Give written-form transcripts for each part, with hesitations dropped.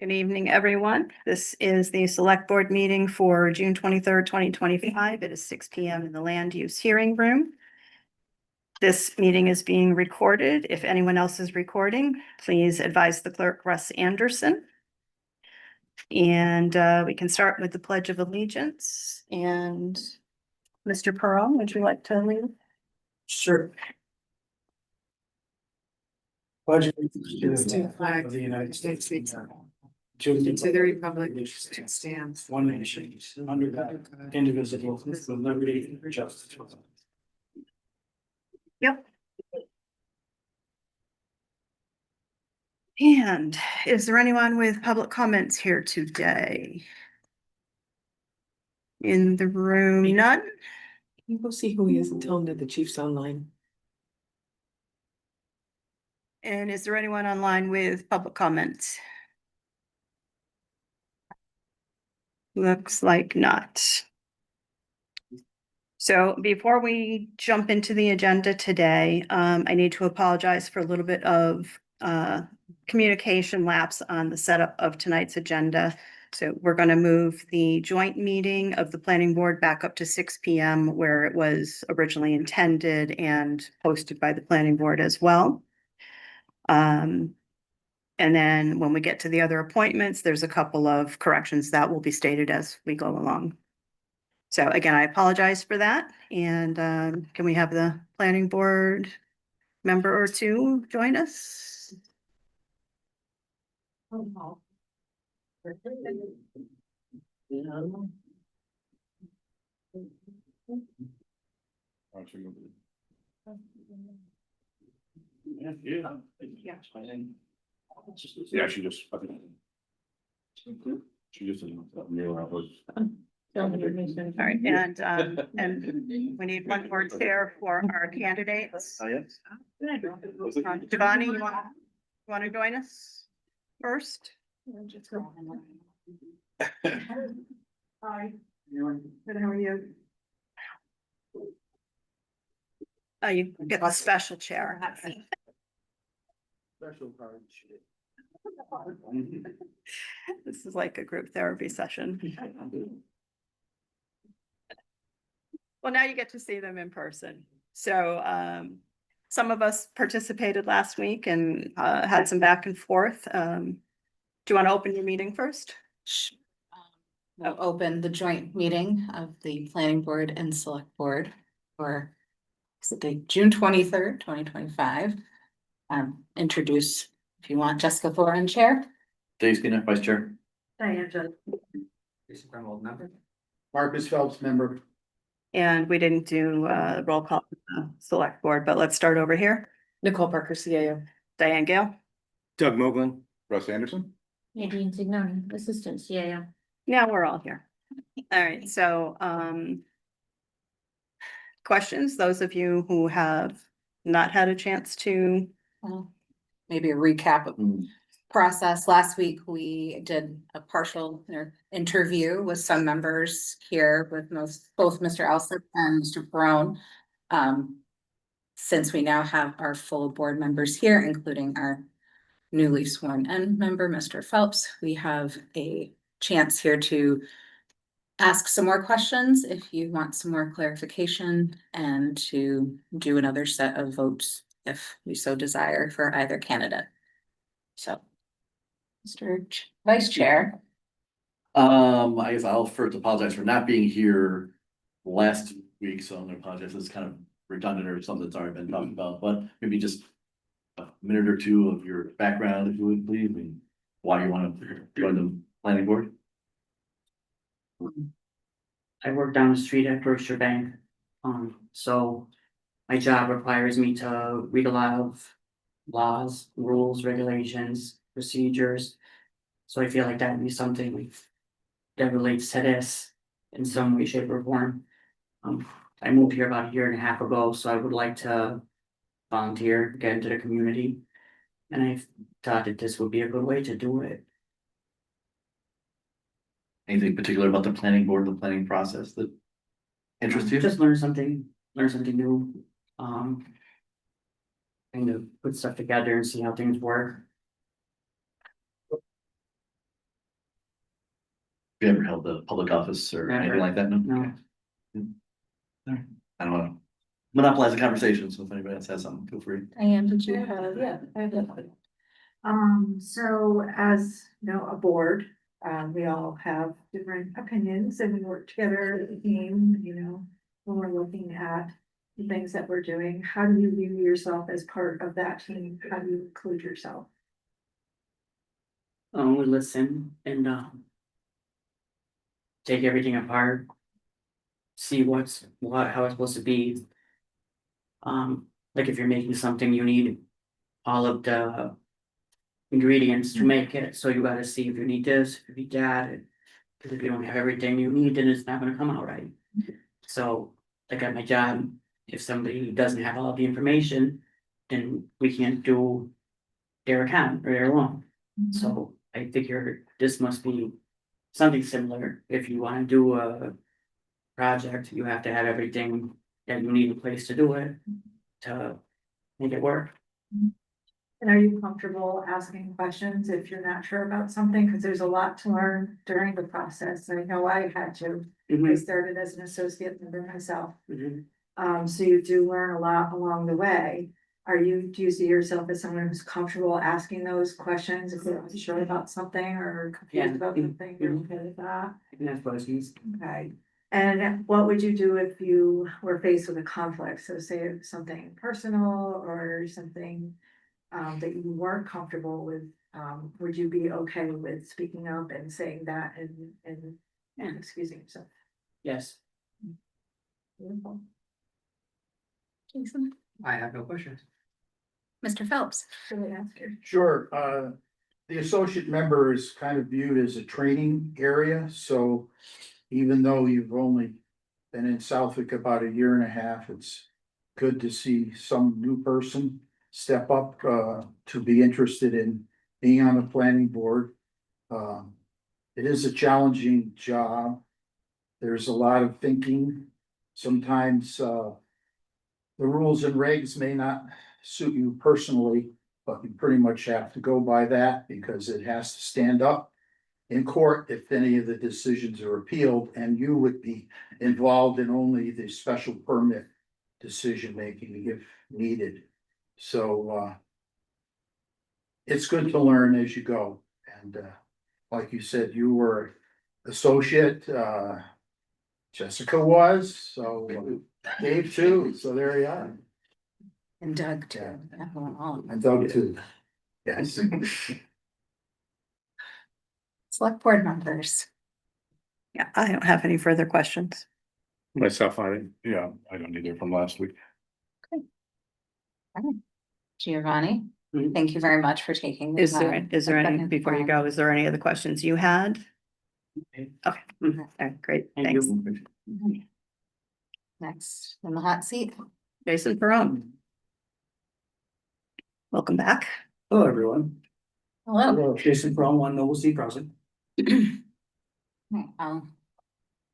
Good evening, everyone. This is the select board meeting for June 23rd, 2025. It is 6 PM in the land use hearing room. This meeting is being recorded. If anyone else is recording, please advise the clerk, Russ Anderson. And we can start with the Pledge of Allegiance. And Mr. Perron, would you like to lead? Sure. Pledge allegiance To the flag of the United States of America. To to the republic which stands one nation, under God, indivisible, with liberty and justice for all. Yep. And is there anyone with public comments here today? In the room, none? You go see who he is and tell him that the chief's online. And is there anyone online with public comments? Looks like not. So before we jump into the agenda today, I need to apologize for a little bit of communication lapse on the setup of tonight's agenda. So we're going to move the joint meeting of the planning board back up to 6 PM where it was originally intended and posted by the planning board as well. And then when we get to the other appointments, there's a couple of corrections that will be stated as we go along. So again, I apologize for that. And can we have the planning board member or two join us? Yeah, she just. She just. All right, and we need one more chair for our candidates. Oh, yes. Giovanni, you want to join us first? Hi. Good, how are you? You get the special chair. Special card. This is like a group therapy session. Well, now you get to see them in person. So some of us participated last week and had some back and forth. Do you want to open your meeting first? I'll open the joint meeting of the planning board and select board for the June 23rd, 2025. Introduce, if you want, Jessica Thoren, chair. Dave Skinner, vice chair. Diane Judd. Member. Marcus Phelps, member. And we didn't do roll call for the select board, but let's start over here. Nicole Parker, CAO. Diane Gale. Doug Moglen. Russ Anderson. Nadine Signoni, Assistant CAO. Now we're all here. All right, so questions, those of you who have not had a chance to. Well, maybe a recap of process. Last week, we did a partial interview with some members here with both Mr. Alsop and Mr. Perron. Since we now have our full board members here, including our newly sworn in member, Mr. Phelps, we have a chance here to ask some more questions if you want some more clarification and to do another set of votes if we so desire for either candidate. So, Mr. Vice Chair. I guess I'll first apologize for not being here last week, so I'm gonna apologize. It's kind of redundant or something that's already been talked about, but maybe just a minute or two of your background, if you would please, and why you want to join the planning board. I work down the street at Berkshire Bank. So my job requires me to read a lot of laws, rules, regulations, procedures. So I feel like that would be something that relates to this in some way, shape, or form. I moved here about a year and a half ago, so I would like to volunteer, get into the community. And I thought that this would be a good way to do it. Anything particular about the planning board, the planning process that interests you? Just learn something new. Kind of put stuff together and see how things work. you ever held the public office or anything Never. like that? No? No. Okay. Alright, I don't wanna monopolize the conversation, so if anybody else has something, feel free. Diane, did you have? Yeah. I have that. So as, you know, a board, we all have different opinions and we work together as a team, you know, when we're looking at the things that we're doing. How do you view yourself as part of that team? How do you include yourself? We listen and, take everything apart. See how it's supposed to be. Like if you're making something, you need all of the ingredients to make it, so you gotta see if you need this, if you need that. Cause if you don't have everything you need, then it's not gonna come out right. So, like at my job, if somebody doesn't have all the information, then we can't do their account or their loan. So I figure this must be something similar. If you wanna do a project, you have to have everything that you need in place to do it, to make it work. And are you comfortable asking questions if you're not sure about something? Because there's a lot to learn during the process. I know I had to. I started as an associate member myself. Mhm. So you do learn a lot along the way. Do you see yourself as someone who's comfortable asking those questions if you're unsure about something or confused Yeah. about something? You're okay with that? And that's what he's. Okay. And what would you do if you were faced with a conflict? So say it's something personal or something that you weren't comfortable with, would you be okay with speaking up and saying that and excusing yourself? Yes, Beautiful. Jason, I have no questions. Mr. Phelps. Should I ask you? Sure, the associate member is kind of viewed as a training area, so even though you've only been in Southwick about a year and a half, it's good to see some new person step up, to be interested in being on the planning board. It is a challenging job. There's a lot of thinking. Sometimes, the rules and regs may not suit you personally, but you pretty much have to go by that because it has to stand up in court if any of the decisions are appealed, and you would be involved in only the special permit decision making if needed. So, it's good to learn as you go. And, like you said, you were associate, Jessica was, so Dave too, so there you are. And Doug too. Yeah. Yeah, well, all of them. And Doug too. Yes. Select board members. Yeah, I don't have any further questions. Myself, I don't either from last week. Giovanni, Mhm. thank you very much for taking. the Is there, time. is there any, Second before you time. go, is there any other questions you had? Okay. Okay, Mhm. all right, great, Thank thanks. you. Mhm. Next, in the hot seat. Jason Perone. Welcome back. Hello, everyone. Hello. Jason Peron, One Noble Sea Crossing.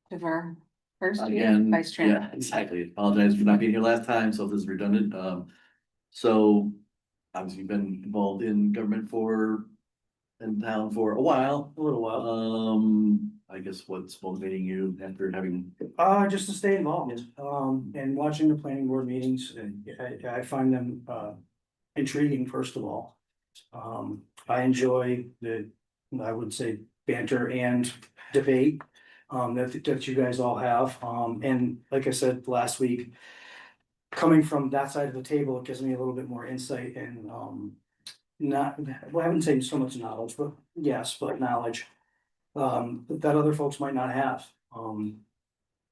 Defer first, Again, vice chair. yeah, exactly. Apologize for not being here last time, so if this is redundant, so obviously you've been involved in government in town for a while. A little while. I guess what's motivating you after having, Just to stay involved, and watching the planning board meetings, and I find them, intriguing, first of all. I enjoy I would say banter and debate, that you guys all have, and like I said last week. Coming from that side of the table, it gives me a little bit more insight and, well, I wouldn't say so much knowledge, but yes, but knowledge. That other folks might not have,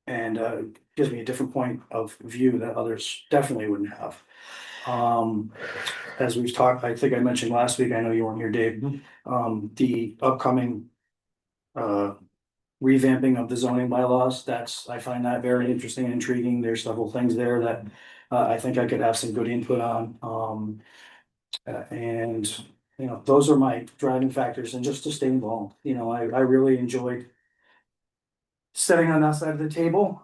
and gives me a different point of view that others definitely wouldn't have. As we've talked, I think I mentioned last week, I know you weren't here, Dave, the upcoming. Revamping of the zoning bylaws, I find that very interesting and intriguing. There's several things there that I think I could have some good input on. And, you know, those are my driving factors, and just to stay involved, you know, I really enjoyed sitting on that side of the table,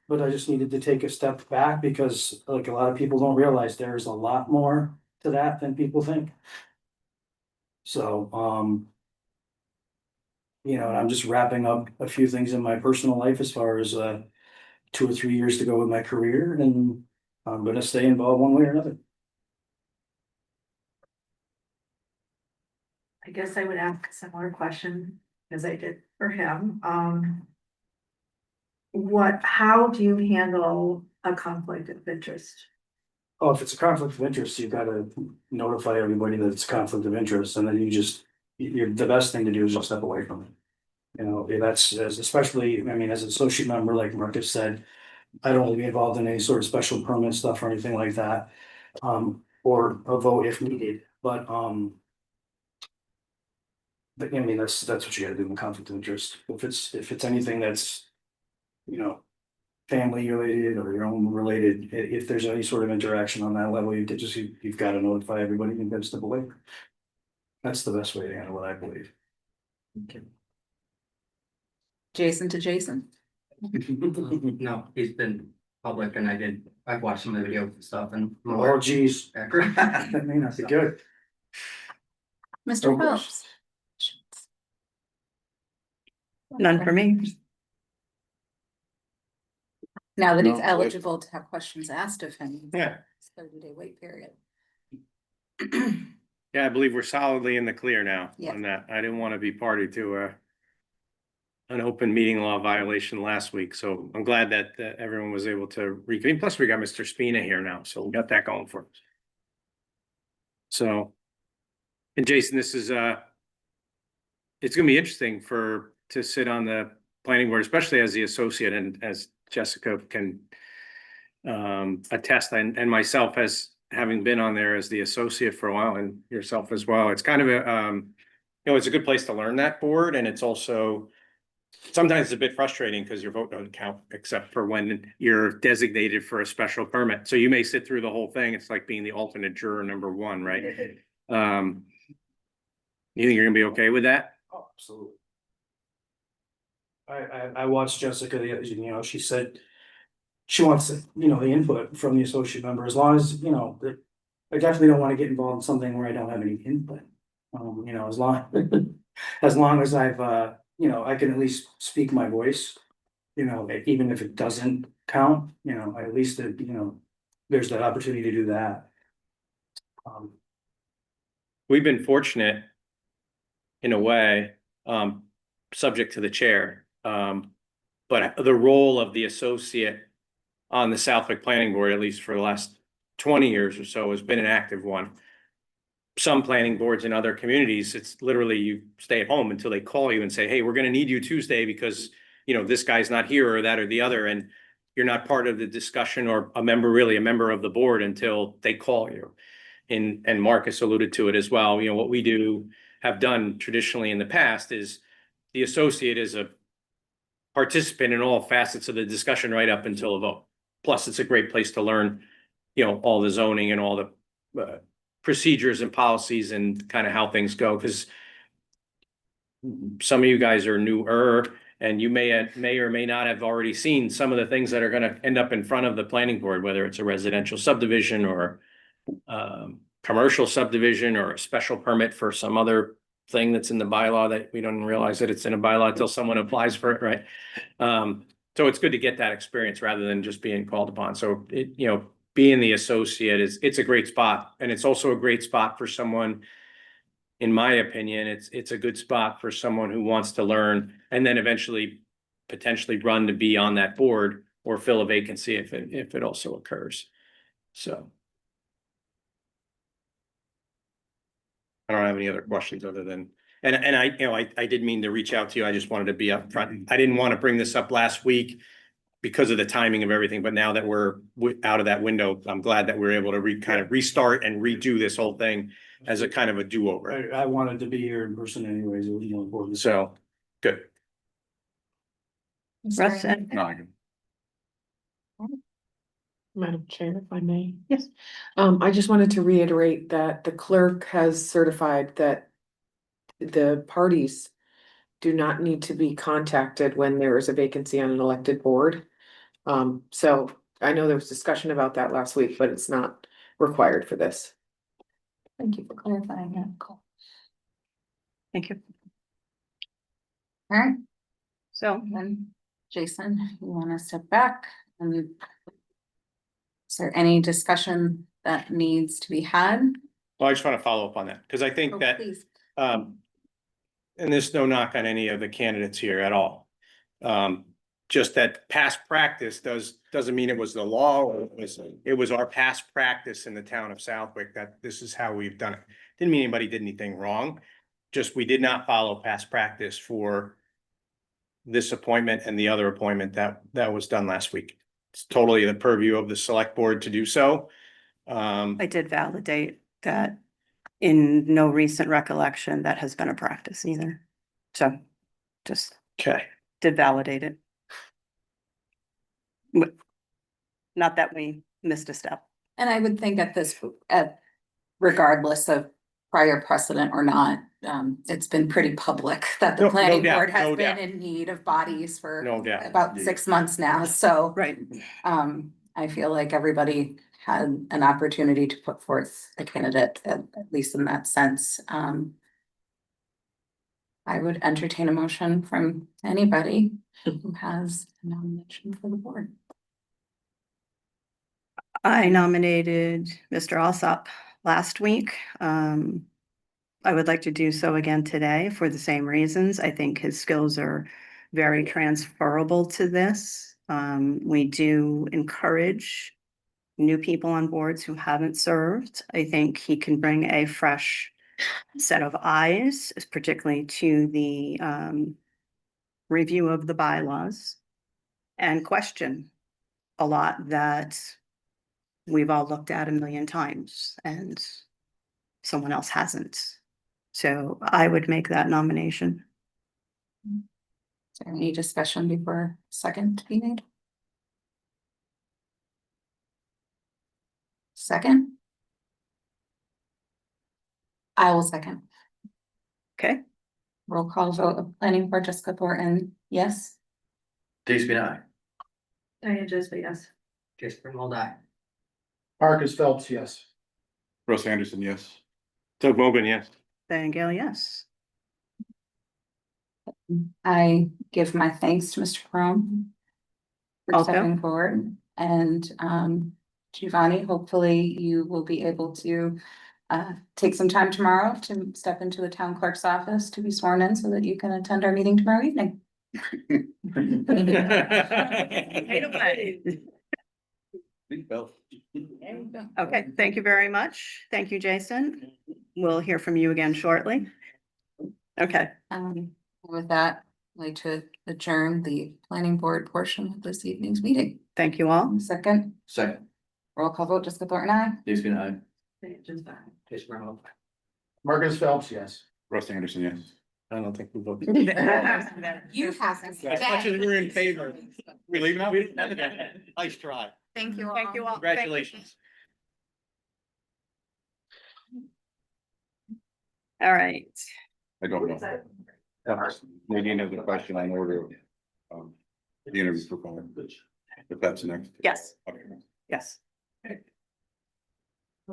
but I just needed to take a step back because like a lot of people don't realize there's a lot more to that than people think. So, You know, and I'm just wrapping up a few things in my personal life as far as 2 or 3 years to go with my career, and I'm gonna stay involved one way or another. I guess I would ask a similar question as I did for him. How do you handle a conflict of interest? Oh, if it's a conflict of interest, you've gotta notify everybody that it's a conflict of interest, and then the best thing to do is just step away from it. You know, especially, I mean, as an associate member, like Marcus said, I don't want to be involved in any sort of special permit stuff or anything like that. Or a vote if needed, but I mean, that's what you gotta do in conflict of interest. If it's anything that's, you know, family related or your own related, if there's any sort of interaction on that level, you've got to notify everybody, you've got to step away. That's the best way to handle it, I believe. Jason to Jason. No, he's been public and I've watched some of the videos and stuff and. Oh, geez. That may not be good. Mr. Of course. Phelps. None for me. Now that he's No, eligible to have questions asked of him. Yeah. 30-day wait period. Yeah, I believe we're solidly in the clear now Yeah. on that. I didn't want to be party to an open meeting law violation last week, so I'm glad that everyone was able to reconvene. Plus, we got Mr. Spina here now, so we got that going for us. So, and Jason, this is it's gonna be interesting to sit on the planning board, especially as the associate and as Jessica can attest, and myself as having been on there as the associate for a while, and yourself as well. It's kind of a it's a good place to learn that board, and it's also sometimes it's a bit frustrating because your vote doesn't count except for when you're designated for a special permit. So you may sit through the whole thing. It's like being the alternate juror #1, right? You think you're gonna be okay with that? Oh, absolutely. I watched Jessica, she said she wants, the input from the associate member, as long as, I definitely don't want to get involved in something where I don't have any input. As long, as long as I've, I can at least speak my voice, even if it doesn't count, at least, there's that opportunity to do that. We've been fortunate in a way, subject to the chair. But the role of the associate on the Southwick Planning Board, at least for the last 20 years or so, has been an active one. Some planning boards in other communities, it's literally you stay at home until they call you and say, hey, we're gonna need you Tuesday because, this guy's not here or that or the other, and you're not part of the discussion or a member of the board until they call you. And Marcus alluded to it as well. What we have done traditionally in the past is the associate is a participant in all facets of the discussion right up until a vote. Plus, it's a great place to learn, all the zoning and all the procedures and policies and kind of how things go. Because some of you guys are newer and you may or may not have already seen some of the things that are going to end up in front of the planning board, whether it's a residential subdivision or commercial subdivision or a special permit for some other thing that's in the bylaw that we don't realize that it's in a bylaw until someone applies for it, right? So it's good to get that experience rather than just being called upon. So being the associate it's a great spot, and it's also a great spot for someone. In my opinion, it's a good spot for someone who wants to learn and then eventually potentially run to be on that board or fill a vacancy if it also occurs. So. I don't have any other questions other than, and I did mean to reach out to you. I just wanted to be upfront. I didn't want to bring this up last week because of the timing of everything, but now that we're out of that window, I'm glad that we're able to kind of restart and redo this whole thing as a kind of a do-over. I wanted to be here in person anyways, it was more important. So, good. Russ, Madam Chair, if I may. Yes. I just wanted to reiterate that the clerk has certified that the parties do not need to be contacted when there is a vacancy on an elected board. So I know there was discussion about that last week, but it's not required for this. Thank you for clarifying that. thank you. right, So then Jason, you wanna step back and is there any discussion that needs to be had? Well, I just want to follow up on that, because I Oh, think that, please. and there's no knock on any of the candidates here at all. Just that past practice doesn't mean it was the law, or it was our past practice in the town of Southwick that this is how we've done it. Didn't mean anybody did anything wrong, just we did not follow past practice for this appointment and the other appointment that was done last week. It's totally the purview of the select board to do so. I did validate that in no recent recollection that has been a practice either. So just Okay. did validate it. Not that we missed a step. And I would think regardless of prior precedent or not, it's been pretty public that the No planning doubt, board has no been doubt. in need of bodies for No doubt. about 6 months now, so. Right. I feel like everybody had an opportunity to put forth a candidate, at least in that sense. I would entertain a motion from anybody who has a nomination for the board. I nominated Mr. Alsop last week. I would like to do so again today for the same reasons. I think his skills are very transferable to this. We do encourage new people on boards who haven't served. I think he can bring a fresh set of eyes, particularly to the review of the bylaws and question a lot that we've all looked at a million times and someone else hasn't. So I would make that nomination. Is there any discussion before second to be made? Second? I will second. Okay, Roll call vote of planning board, Jessica Thornton, yes? Dave Spina, aye. Diane Jasper, yes. Jasper Mulder. Marcus Phelps, yes. Russ Anderson, yes. Doug Mogul, yes. Diane Gale, yes. I give my thanks to Mr. Chrome for Also. stepping forward, and Giovanni, hopefully you will be able to take some time tomorrow to step into the town clerk's office to be sworn in so that you can attend our meeting tomorrow evening. Okay, thank you very much. Thank you, Jason. We'll hear from you again shortly. Okay, With that, I'd like to adjourn the planning board portion of this evening's meeting. thank you all. Second, Second, roll call vote, Jessica Thornton, aye. Dave Spina, aye. Diane Jasper. Jasper Mulder. Marcus Phelps, yes. Russ Anderson, yes. I don't think we voted. You have. As much as we're in favor. We leaving out? Nice try. Thank you all. Thank you all. Congratulations. All right. I don't know. Nadine has a question on order of the interview for if that's next. Yes, Okay. yes, Are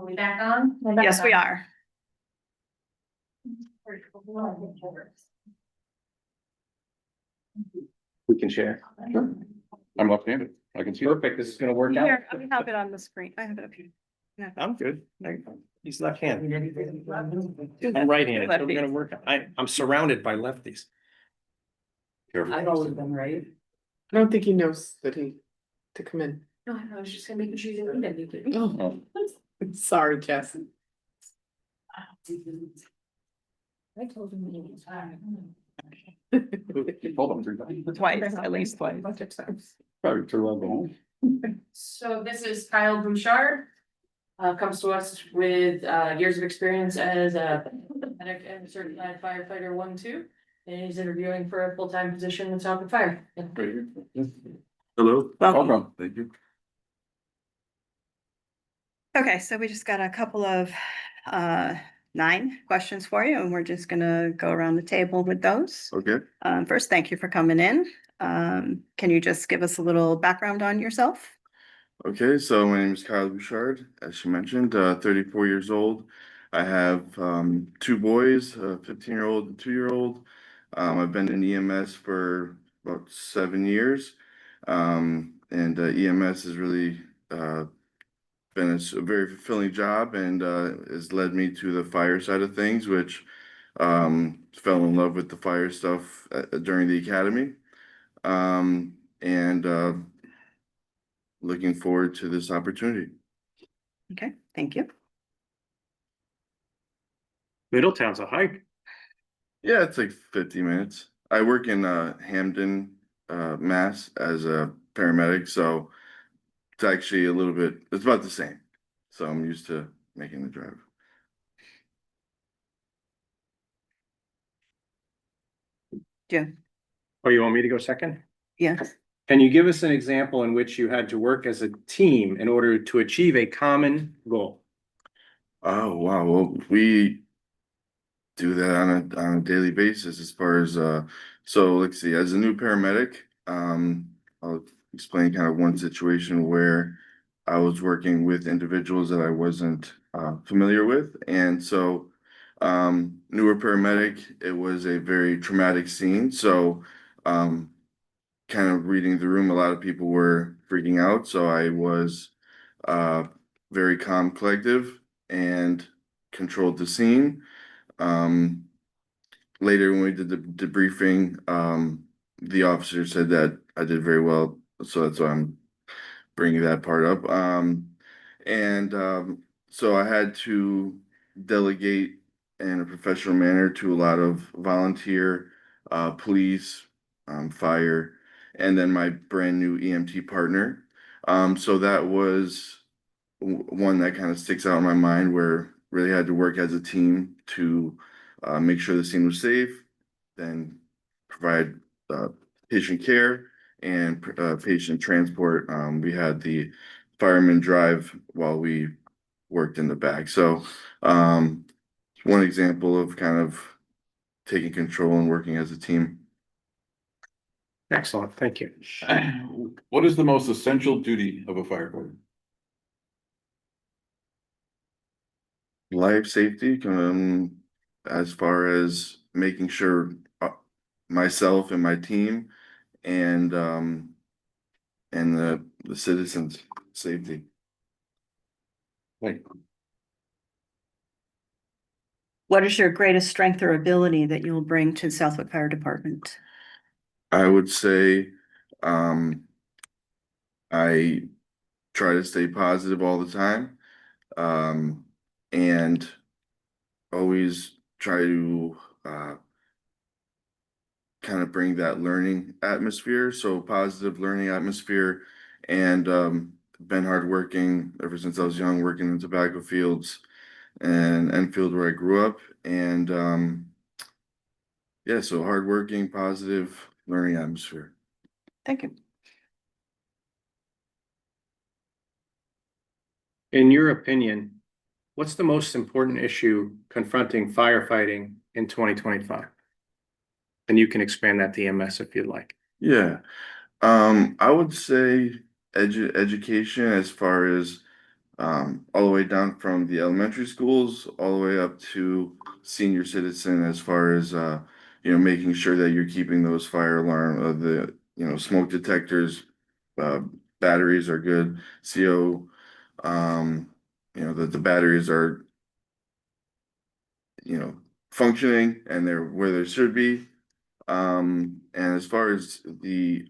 we back on? yes, we are. We can share. I'm left-handed. I can see. Perfect, this is gonna work out. Here, I have it on the screen. I have it up here. I'm good. There you go. He's left-handed. I'm right-handed, so we're gonna work. I'm surrounded by lefties. Careful. I've always been right. I don't think he knows that to come in. No, I was just gonna make sure you didn't need anything. Oh, sorry, Jess. I told him he was fine. Hold on 3 times. Twice, at least twice. Probably too long to home. So this is Kyle Bouchard. Comes to us with years of experience as a medic and certified firefighter 1-2. And he's interviewing for a full-time position in Southwick Fire. Hello. Welcome. Welcome. Thank you. Okay, so we just got a couple of 9 questions for you, and we're just gonna go around the table with those. Okay. First, thank you for coming in. Can you just give us a little background on yourself? Okay, so my name is Kyle Bouchard, as she mentioned, 34 years old. I have 2 boys, a 15-year-old and 2-year-old. I've been in EMS for about 7 years. And EMS has really been a very fulfilling job and has led me to the fire side of things, which fell in love with the fire stuff during the academy. And looking forward to this opportunity. Okay, thank you. Middletown's a hike. Yeah, it's like 50 minutes. I work in Hamden, Mass as a paramedic, so it's actually a little bit, it's about the same. So I'm used to making the drive. Jim, Or you want me to go second? yes. Can you give us an example in which you had to work as a team in order to achieve a common goal? Oh, wow. Well, we do that on a daily basis as far as so let's see, as a new paramedic, I'll explain kind of one situation where I was working with individuals that I wasn't familiar with. And so newer paramedic, it was a very traumatic scene. So kind of reading the room, a lot of people were freaking out. So I was uh very calm, collective, and controlled the scene. Um, Later when we did the debriefing, the officer said that I did very well, so that's why I'm bringing that part up. And so I had to delegate in a professional manner to a lot of volunteer, police, fire, and then my brand new EMT partner. So that was one that kind of sticks out in my mind where really had to work as a team to make sure the scene was safe, then provide patient care and patient transport. We had the firemen drive while we worked in the back. So one example of kind of taking control and working as a team. Excellent, thank you. What is the most essential duty of a firefighter? Life safety, as far as making sure myself and my team and the citizens' safety. Like, What is your greatest strength or ability that you will bring to Southwick Fire Department? I would say I try to stay positive all the time, and always try to kind of bring that learning atmosphere, so positive learning atmosphere, and been hardworking ever since I was young, working in tobacco fields and Enfield where I grew up, and yeah, so hardworking, positive learning atmosphere. Thank you. In your opinion, what's the most important issue confronting firefighting in 2025? And you can expand that to EMS if you'd like. Yeah, I would say education as far as all the way down from the elementary schools all the way up to senior citizen as far as making sure that you're keeping those fire alarm the smoke detectors, uh, batteries are good, CO, that the batteries are functioning and they're where they should be. And as far as the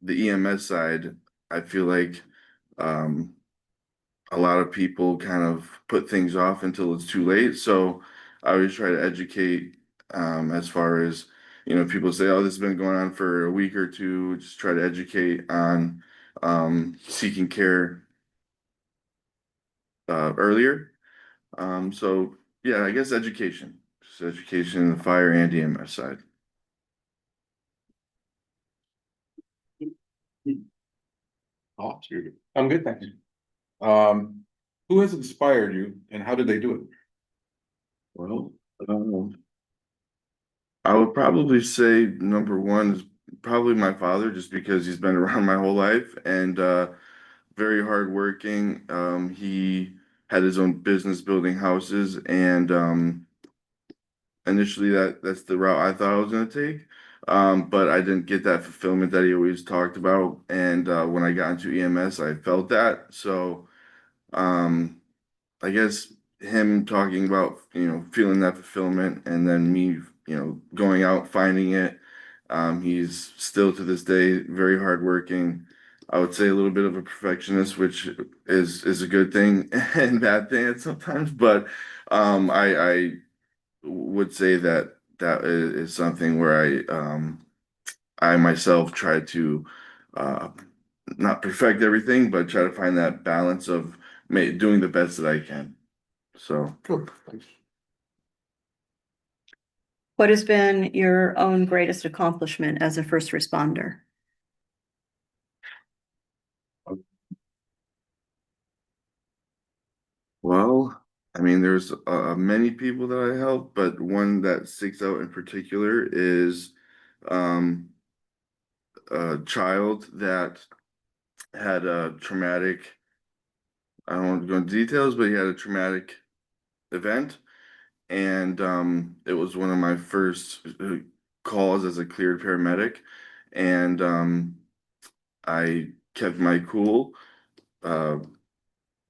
EMS side, I feel like a lot of people kind of put things off until it's too late. So I always try to educate as far as, people say, oh, this has been going on for a week or two, just try to educate on seeking care earlier. So yeah, I guess education, just education in the fire and EMS side. oh, dude. I'm good, thanks. Who has inspired you and how did they do it? Well, I would probably say number one is probably my father, just because he's been around my whole life and very hardworking. He had his own business building houses and initially that's the route I thought I was gonna take. But I didn't get that fulfillment that he always talked about. And when I got into EMS, I felt that. So um, I guess him talking about, feeling that fulfillment and then me, going out, finding it. He's still to this day very hardworking. I would say a little bit of a perfectionist, which is a good thing and bad thing at sometimes. But I would say that is something where I myself try to uh, not perfect everything, but try to find that balance of doing the best that I can. So. Cool, thanks. What has been your own greatest accomplishment as a first responder? Well, I mean, there's many people that I help, but one that sticks out in particular is um, a child that had a traumatic, I don't want to go into details, but he had a traumatic event. And it was one of my first calls as a cleared paramedic. And I kept my cool. Uh,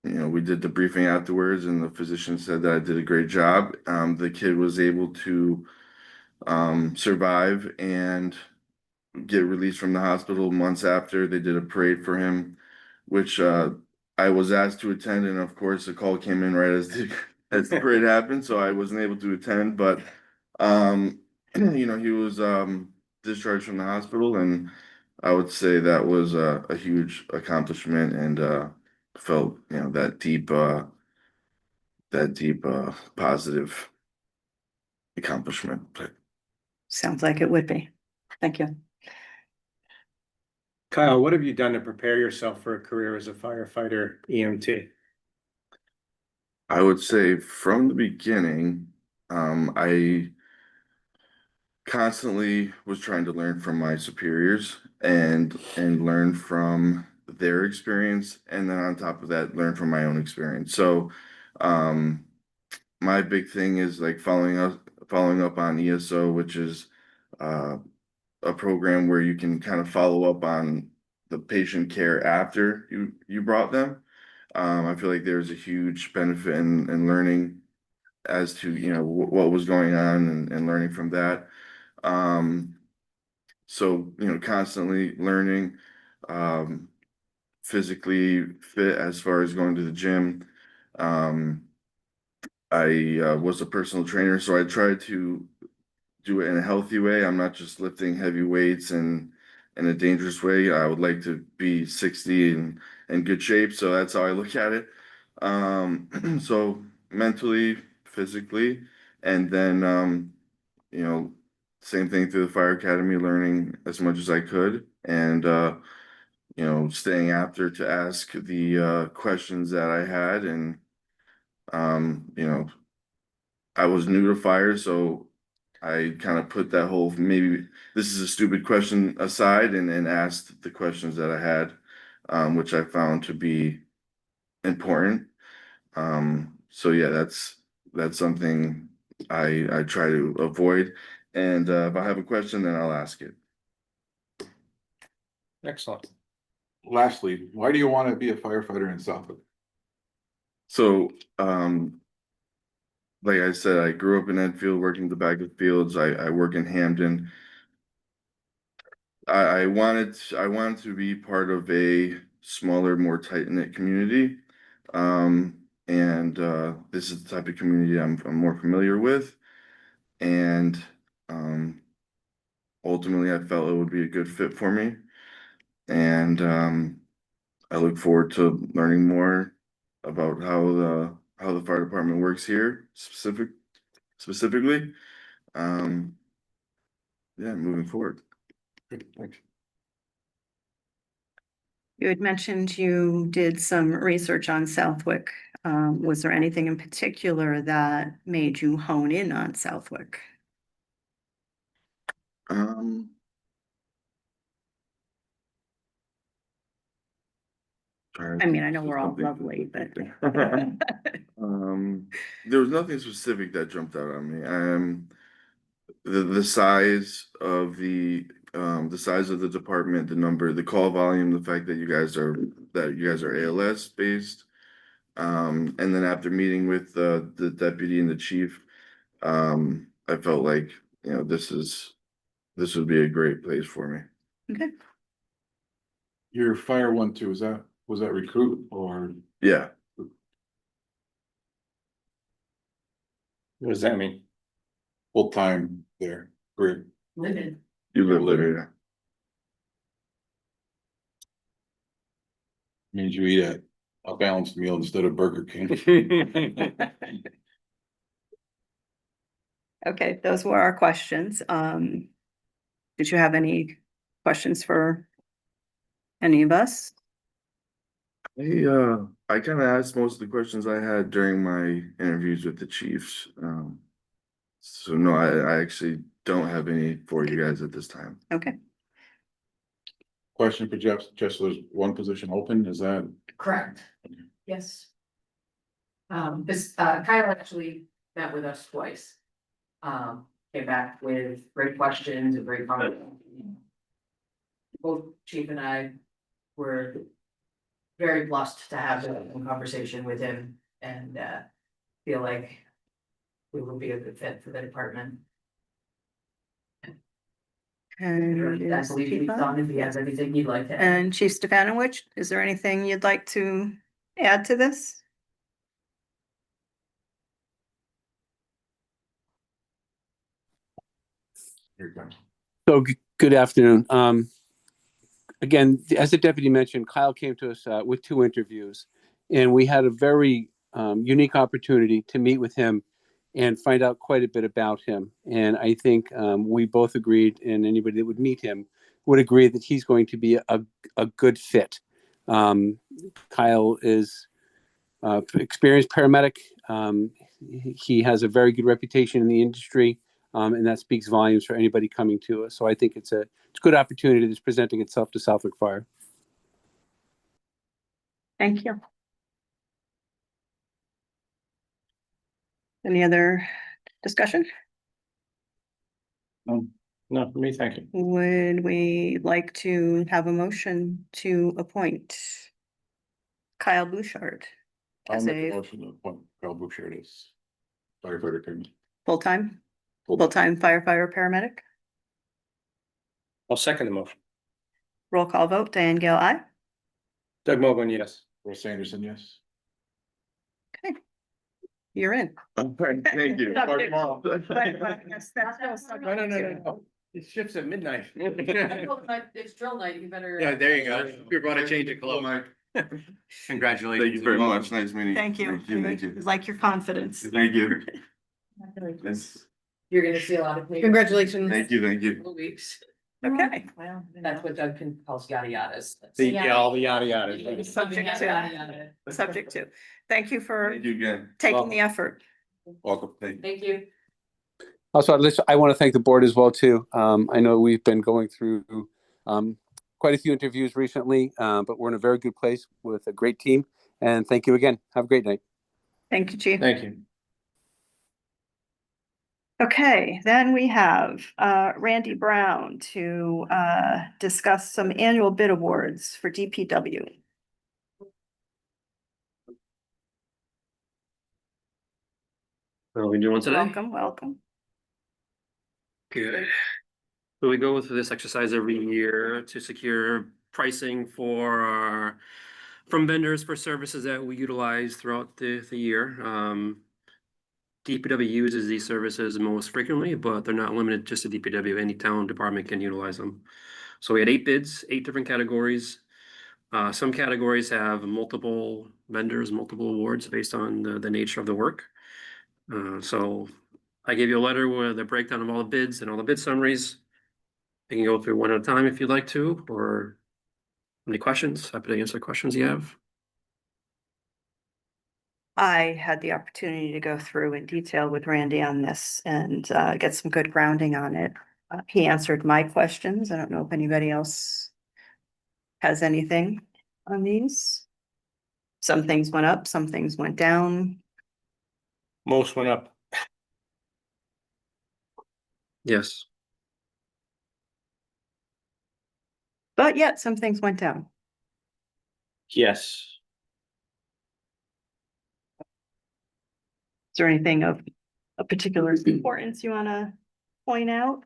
we did the briefing afterwards, and the physician said that I did a great job. The kid was able to survive and get released from the hospital months after. They did a parade for him, which I was asked to attend, and of course, the call came in right as the parade happened, so I wasn't able to attend. But he was discharged from the hospital, and I would say that was a huge accomplishment, and felt that deep positive accomplishment. Sounds like it would be. Thank you. Kyle, what have you done to prepare yourself for a career as a firefighter EMT? I would say from the beginning, I constantly was trying to learn from my superiors and learn from their experience, and then on top of that, learn from my own experience. So, um, my big thing is like following up on ESO, which is uh, a program where you can kind of follow up on the patient care after you brought them. I feel like there's a huge benefit in learning as to what was going on and learning from that. Um, so constantly learning, um, physically fit as far as going to the gym. Um, I was a personal trainer, so I tried to do it in a healthy way. I'm not just lifting heavy weights and in a dangerous way. I would like to be 60 and in good shape, so that's how I look at it. So mentally, physically, and then you know, same thing through the fire academy, learning as much as I could, and staying after to ask the questions that I had, and I was new to fire, so I kind of put that whole maybe this is a stupid question aside and asked the questions that I had, which I found to be important. So yeah, that's something I try to avoid. And if I have a question, then I'll ask it. Excellent. Lastly, why do you want to be a firefighter in Suffolk? So like I said, I grew up in Enfield, working the back of fields. I work in Hamden. I wanted to be part of a smaller, more tight-knit community. And this is the type of community I'm more familiar with. And ultimately I felt it would be a good fit for me. And I look forward to learning more about how the fire department works here specifically. Um, yeah, moving forward. Good, thanks. You had mentioned you did some research on Southwick. Was there anything in particular that made you hone in on Southwick? Um, I mean, I know we're all lovely, but. There was nothing specific that jumped out on me. the size of the size of the department, the number, the call volume, the fact that you guys are ALS based. And then after meeting with the deputy and the chief, I felt like, you know, this would be a great place for me. Okay, Your fire 1-2, was that recruit or? Yeah, What does that mean? Full time there, great. Living. you live there. Means you eat a balanced meal instead of Burger King. okay, those were our questions. Did you have any questions for any of us? I kind of asked most of the questions I had during my interviews with the chiefs. So no, I actually don't have any for you guys at this time. Okay, Question for Jeff, just there's one position open, is that? Correct. Yes. Kyle actually met with us twice. Came back with great questions and great comments. Both Chief and I were very blessed to have a conversation with him and feel like we would be a good fit for the department. and I is believe Chief he's on? done if he has anything he'd like to add. And Chief Stefanowicz, is there anything you'd like to add to this? Here you go. So good afternoon. Again, as the deputy mentioned, Kyle came to us with 2 interviews, and we had a very unique opportunity to meet with him and find out quite a bit about him. And I think we both agreed, and anybody that would meet him would agree that he's going to be a good fit. Kyle is experienced paramedic. He has a very good reputation in the industry. And that speaks volumes for anybody coming to us. So I think it's a good opportunity that's presenting itself to Southwick Fire. Thank you. Any other discussion? No, for me, thank you. Would we like to have a motion to appoint Kyle Bouchard I'll as make a a motion to appoint Kyle Bouchard as firefighter colonel. full-time firefighter paramedic? I'll second the motion. Roll call vote, Diane Gale, aye. Doug Mogul, yes. Russ Anderson, yes. Okay, you're in. Thank you. Subject- No. It shifts at midnight. It's drill night, you better. there you go. You're gonna change it, Mike. Congratulations. Thank you very much. Nice meeting you. Thank you. Thank you. Like your confidence. Thank you. You're gonna see a lot of. Congratulations. Thank you. Thank you. Couple weeks. Okay. Well, That's what Doug calls yada yadas. All the yada yada. Subject to. Subject to. Thank you for Thank you again. taking the effort. Welcome. Thank you. Thank you. Also, I want to thank the board as well too. I know we've been going through quite a few interviews recently, but we're in a very good place with a great team. And thank you again. Have a great night. Thank you, Chief. Thank you. Okay, then we have Randy Brown to discuss some annual bid awards for DPW. What are we doing today? Welcome. Good. So we go through this exercise every year to secure pricing from vendors for services that we utilize throughout the year. DPW uses these services most frequently, but they're not limited just to DPW. Any town department can utilize them. So we had 8 bids, 8 different categories. Some categories have multiple vendors, multiple awards based on the nature of the work. So I gave you a letter with a breakdown of all the bids and all the bid summaries. You can go through one at a time if you'd like to, or any questions? Happy to answer questions you have. I had the opportunity to go through in detail with Randy on this and get some good grounding on it. He answered my questions. I don't know if anybody else has anything on these. Some things went up, some things went down. Most went up. Yes. But yet some things went down. Yes. Is there anything of a particular importance you wanna point out?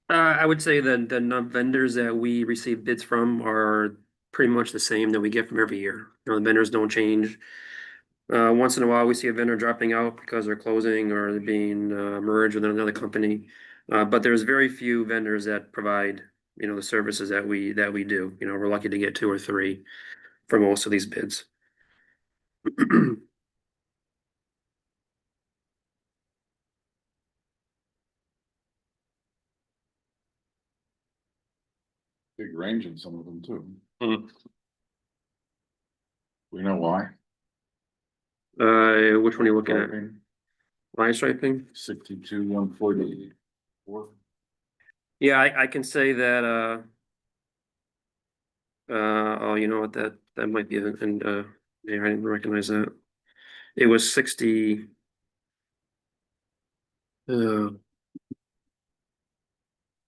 I would say that the vendors that we receive bids from are pretty much the same that we get from every year. You know, the vendors don't change. Once in a while, we see a vendor dropping out because they're closing or they're being merged with another company. But there's very few vendors that provide, you know, the services that we do. You know, we're lucky to get 2 or 3 for most of these bids. Big range in some of them too. Mm. We know why. Which one are you looking at? Line striping? 62, 144. Yeah, I can say that, oh, you know what, that might be, and, yeah, I didn't recognize that. It was 60.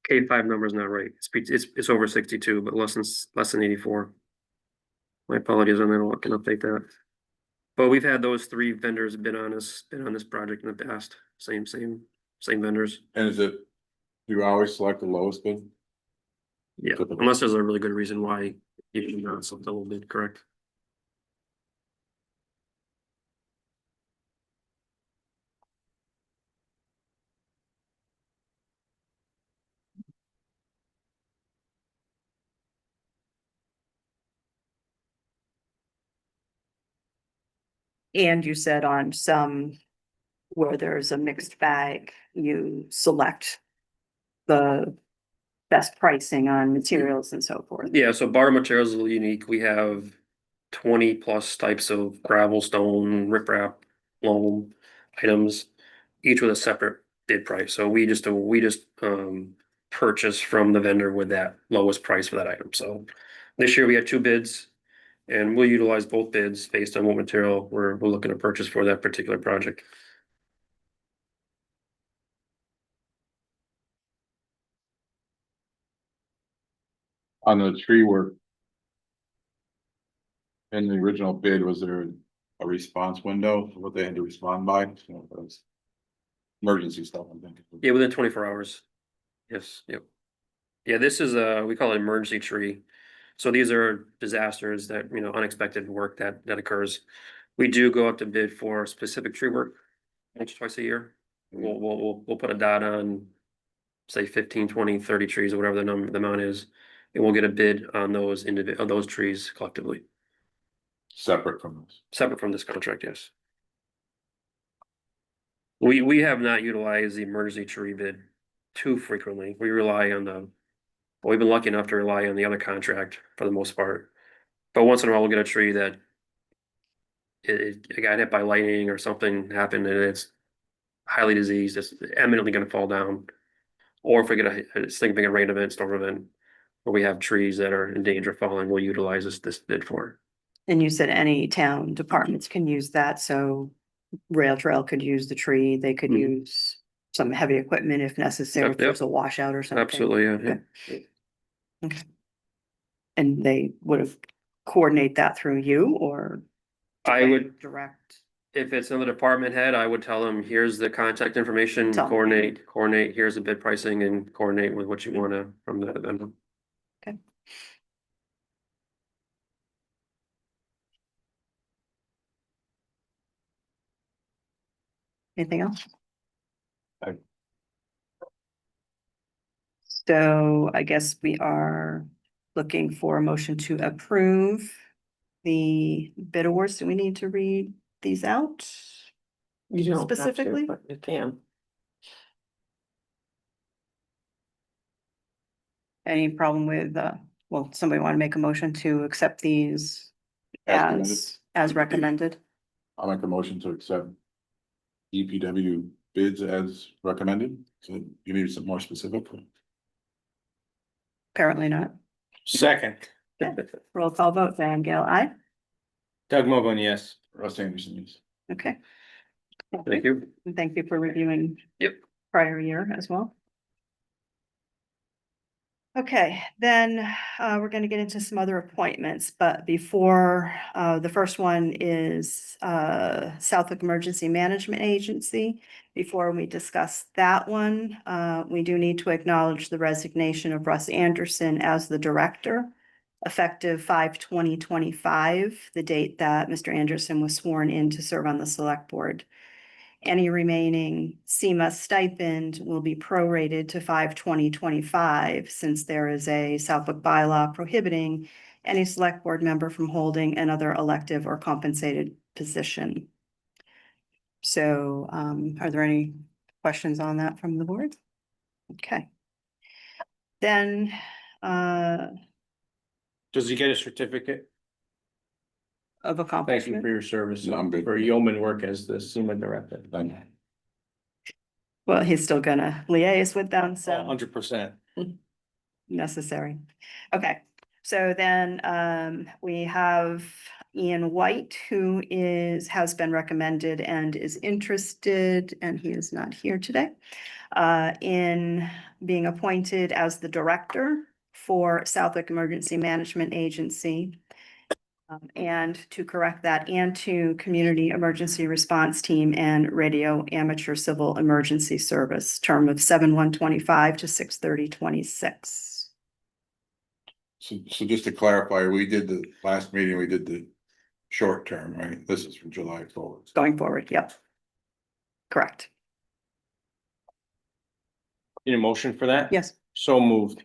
K5 number is not right. It's over 62, but less than 84. My apologies on that. I can update that. But we've had those 3 vendors been on this project in the past. Same vendors. And is it, you always select the lowest bid? Yeah, unless there's a really good reason why you should not select a little bit, correct? And you said on some where there's a mixed bag, you select the best pricing on materials and so forth. Yeah, so bar materials is a little unique. We have 20 plus types of gravel, stone, riprap, loam items, each with a separate bid price. So we just purchase from the vendor with that lowest price for that item. So this year we had 2 bids and we'll utilize both bids based on what material we're looking to purchase for that particular project. On the tree work. In the original bid, was there a response window for what they had to respond by? So it was emergency stuff, I'm thinking. Yeah, within 24 hours. Yes, yep. Yeah, this is we call it emergency tree. So these are disasters that, you know, unexpected work that occurs. We do go up to bid for specific tree work once, twice a year. We'll put a dot on, say 15, 20, 30 trees or whatever the amount is. And we'll get a bid on those those trees collectively, Separate from this. separate from this contract, yes. We have not utilized the emergency tree bid too frequently. We rely on we've been lucky enough to rely on the other contract for the most part. But once in a while, we'll get a tree that it got hit by lightning or something happened and it's highly diseased, it's eminently gonna fall down. Or if we get a significant rain event, storm event, where we have trees that are in danger of falling, we'll utilize this bid for. And you said any town departments can use that, so rail trail could use the tree, they could Mhm. use some heavy equipment if necessary, if Yep. there's a washout or something. Absolutely, yeah. Okay. And they would have coordinate that through you or? do I they would- Direct, If it's another department head, I would tell them, here's the contact information, Tell 'em. coordinate, here's the bid pricing and coordinate with what you wanna from the vendor. anything else? I- So I guess we are looking for a motion to approve the bid awards. Do we need to read these out? You don't have to, Specifically? but you can. Any problem with, well, somebody want to make a motion to accept these as recommended? I'll make a motion to accept DPW bids as recommended. So you need some more specific. Apparently not. Second, Roll call vote, Van Gale, aye. Doug Mogul, yes. Russ Anderson, yes. Okay. Thank you. And thank you for reviewing. Yep. Prior year as well. Okay, then we're gonna get into some other appointments, but before, the first one is Southwick Emergency Management Agency. Before we discuss that one, we do need to acknowledge the resignation of Russ Anderson as the director, effective 5/20/25, the date that Mr. Anderson was sworn in to serve on the select board. Any remaining SEMA stipend will be prorated to 5/20/25, since there is a Southwick bylaw prohibiting any select board member from holding another elective or compensated position. So, are there any questions on that from the board? Okay. Then, Does he get a certificate? of Thank you accomplishment. for your service. No, I'm good. For yeoman work as the SEMA director. Thank you. Well, he's still gonna liaise with them, so. 100%. Necessary. Okay, so then we have Ian White, who has been recommended and is interested, and he is not here today, in being appointed as the director for Southwick Emergency Management Agency. And to correct that, and to Community Emergency Response Team and Radio Amateur Civil Emergency Service, term of 7/1/25 to 6/30/26. So just to clarify, we did the last meeting, we did the short term, right? This is from July forward. Going forward, yep. Correct. Need a motion for that? Yes. So moved.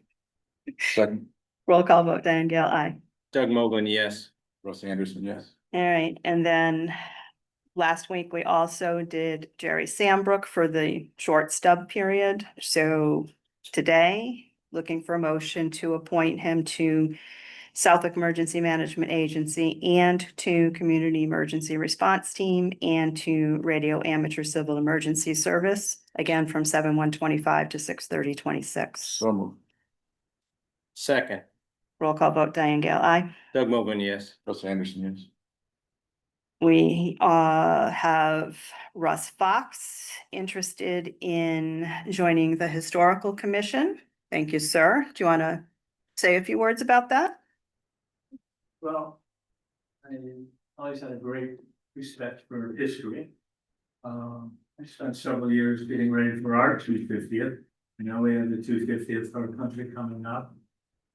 Second, Roll call vote, Diane Gale, aye. Doug Mogul, yes. Russ Anderson, yes. All right, and then last week we also did Jerry Sambrook for the short stub period. So today, looking for a motion to appoint him to Southwick Emergency Management Agency and to Community Emergency Response Team and to Radio Amateur Civil Emergency Service, again from 7/1/25 to 6/30/26. So moved. Second, Roll call vote, Diane Gale, aye. Doug Mogul, yes. Russ Anderson, yes. We have Russ Fox interested in joining the Historical Commission. Thank you, sir. Do you want to say a few words about that? Well, I always had a great respect for history. I spent several years getting ready for our 250th. You know, we have the 250th for our country coming up.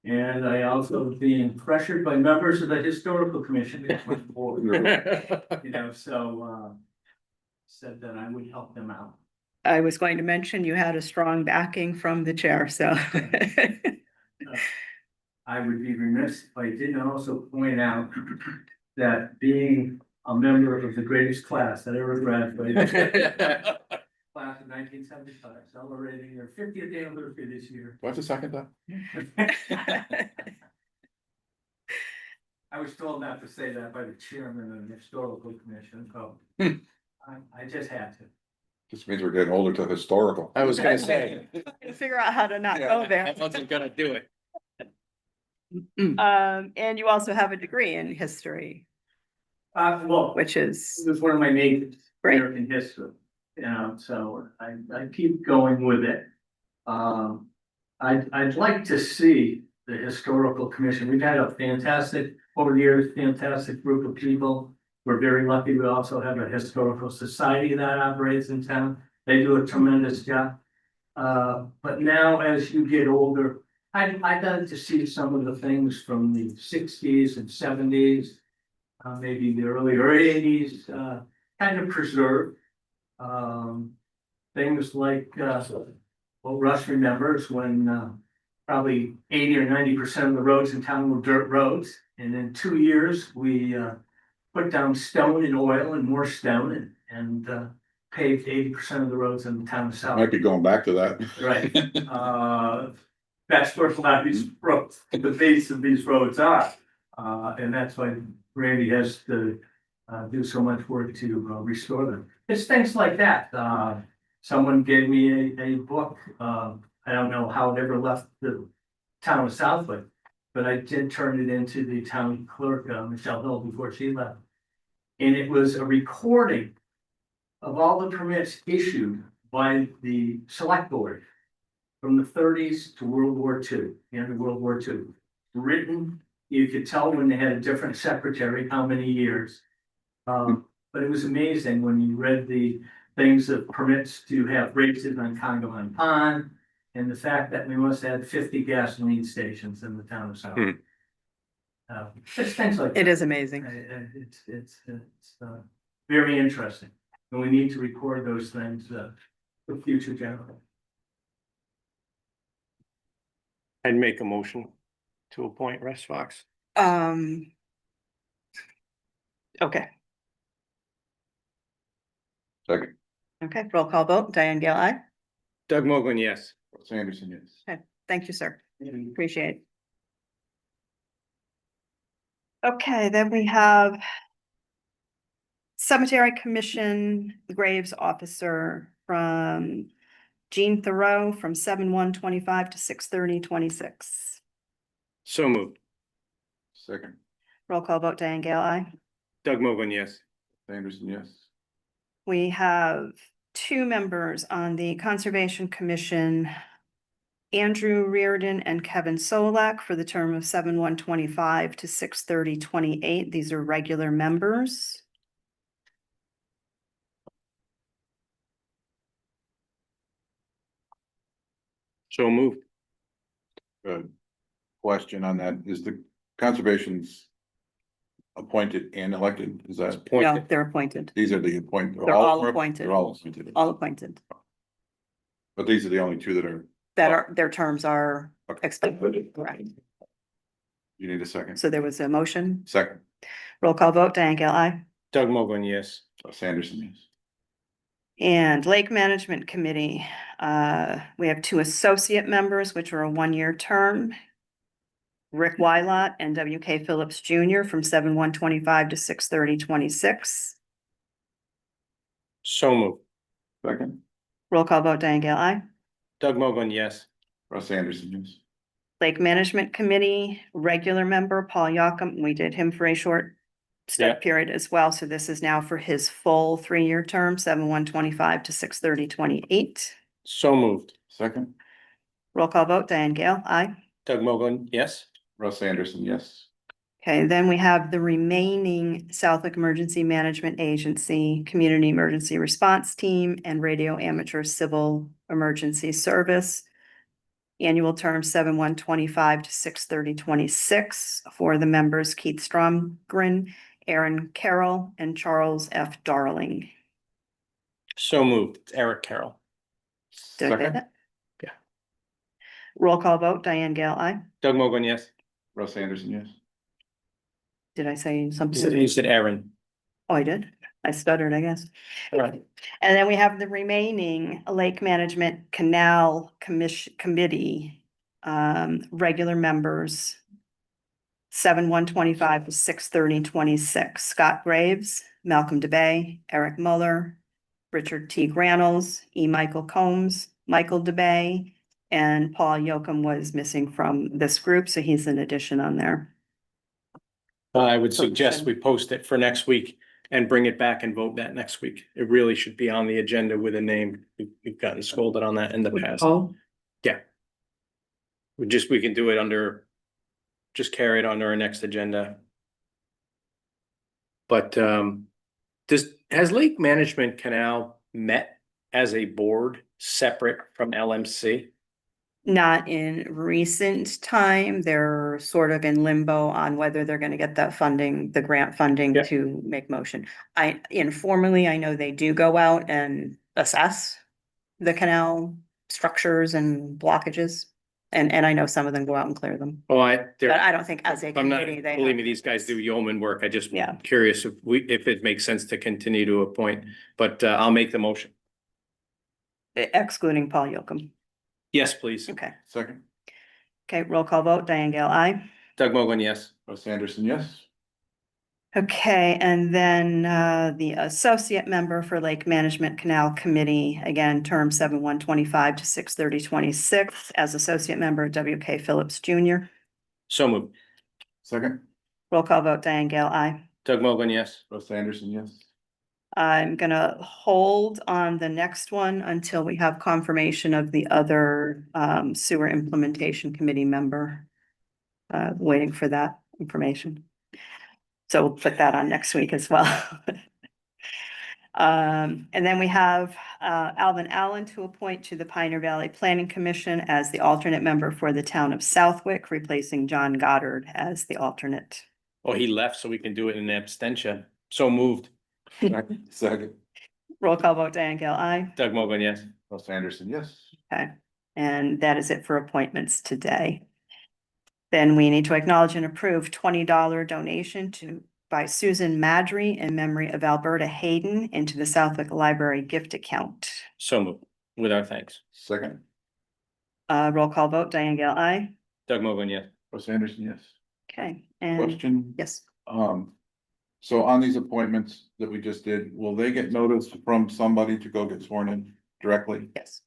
And I also being pressured by members of the Historical Commission to come forward. You know, so said that I would help them out. I was going to mention you had a strong backing from the chair, so. I would be remiss if I didn't also point out that being a member of the greatest class that ever graduated. Class of 1975, celebrating their 50th anniversary this year. What's the second time? I was told not to say that by the chairman of the Historical Commission, so I just had to. Just means we're getting older to historical. I was gonna say, Figure out how to not Yeah. go there. I wasn't gonna do it. And you also have a degree in history, Well, which this is is one of my majors, great. American history, you know, so I keep going with it. I'd like to see the Historical Commission. We've had a fantastic, over the years, fantastic group of people. We're very lucky. We also have a historical society that operates in town. They do a tremendous job. But now as you get older, I'd like to see some of the things from the 60s and 70s, maybe the earlier 80s, kind of preserved. Things like, what Russ remembers when probably 80 or 90% of the roads in town were dirt roads. And in 2 years, we put down stone and oil and more stone and paved 80% of the roads in the town of South. Might be going back to that. Right. That's where a lot of these roads, the base of these roads are. And that's why Randy has to do so much work to restore them. It's things like that. Someone gave me a book. I don't know how it ever left the town of Southwick, but I did turn it into the town clerk, Michelle Hill, before she left. And it was a recording of all the permits issued by the select board from the thirties to World War II, the end of World War II. Written, you could tell when they had a different secretary, how many years. But it was amazing when you read the things that permits to have races on Congamon Pond. And the fact that we must have 50 gasoline stations in the town of South. Just things like. It is amazing. It's very interesting, and we need to record those things, for future generations. I'd make a motion to appoint Russ Fox. Okay, Second. okay, roll call vote, Diane Gale, aye. Doug Mogul, yes. Russ Anderson, yes. Okay, thank you, sir. Appreciate it. Okay, then we have Cemetery Commission Graves Officer from Jean Thoreau from 7/1/25 to 6/30/26. So moved. Second. Roll call vote, Diane Gale, aye. Doug Mogul, yes. Russ Anderson, yes. We have two members on the Conservation Commission, Andrew Reardon and Kevin Solak, for the term of 7/1/25 to 6/30/28. These are regular members. So moved. Good. Question on that, is the conservation's appointed and elected, is that, No, Appointed. they're appointed, these are the appointed? They're all appointed. They're all appointed, all appointed, but these are the only two that are, that are, their terms are Okay. expected, correct. you need a second? So there was a motion, Second. roll call vote, Diane Gale, aye. Doug Mogul, yes. Russ Anderson, yes. And Lake Management Committee, we have two associate members, which are a one-year term. Rick Wylot and W.K. Phillips Jr. from 7/1/25 to 6/30/26. So moved. Second. Roll call vote, Diane Gale, aye. Doug Mogul, yes. Russ Anderson, yes. Lake Management Committee, regular member Paul Yocum, we did him for a short Yeah. step period as well, so this is now for his full three-year term, 7/1/25 to 6/30/28. So moved. Second. Roll call vote, Diane Gale, aye. Doug Mogul, yes. Russ Anderson, yes. Okay, then we have the remaining Southwick Emergency Management Agency, Community Emergency Response Team, and Radio Amateur Civil Emergency Service. Annual term 7/1/25 to 6/30/26 for the members Keith Stromgren, Aaron Carroll, and Charles F. Darling. So moved. It's Eric Carroll. Did I say Second. that? Yeah. Roll call vote, Diane Gale, aye. Doug Mogul, yes. Russ Anderson, yes. Did I say You something? said Aaron. Oh, I did. I stuttered, I guess. Right. And then we have the remaining Lake Management Canal Committee, regular members. 7/1/25 to 6/30/26. Scott Graves, Malcolm DeBay, Eric Muller, Richard T. Granels, E. Michael Combs, Michael DeBay, and Paul Yocum was missing from this group, so he's an addition on there. I would suggest we post it for next week and bring it back and vote that next week. It really should be on the agenda with a name. We've gotten scolded on that in the past. Paul, Yeah. We can do it under, just carry it on our next agenda. But has Lake Management Canal met as a board separate from LMC? Not in recent time, they're sort of in limbo on whether they're gonna get that funding, the grant funding Yeah. to make motion. Informally, I know they do go out and assess the canal structures and blockages. And I know some of them go out and clear them, Oh, but I don't think as a I'm not, committee, they. believe me, these guys do yeoman work. I just Yeah. curious if it makes sense to continue to appoint, but I'll make the motion. Excluding Paul Yocum. Yes, please. Okay, Second. okay, roll call vote, Diane Gale, aye. Doug Mogul, yes. Russ Anderson, yes. Okay, and then the associate member for Lake Management Canal Committee, again, term 7/1/25 to 6/30/26 as associate member W.K. Phillips Jr. So moved. Second. Roll call vote, Diane Gale, aye. Doug Mogul, yes. Russ Anderson, yes. I'm gonna hold on the next one until we have confirmation of the other sewer implementation committee member. Waiting for that information. So we'll put that on next week as well. And then we have Alvin Allen to appoint to the Pioneer Valley Planning Commission as the alternate member for the town of Southwick, replacing John Goddard as the alternate. Oh, he left, so we can do it in abstention. So moved. Second. Roll call vote, Diane Gale, aye. Doug Mogul, yes. Russ Anderson, yes. Okay, and that is it for appointments today. Then we need to acknowledge and approve $20 donation by Susan Madry in memory of Alberta Hayden into the Southwick Library gift account. So moved, with our thanks. Second. Roll call vote, Diane Gale, aye. Doug Mogul, yes. Russ Anderson, yes. Okay, and Question, yes, so on these appointments that we just did, will they get notice from somebody to go get sworn in directly? yes,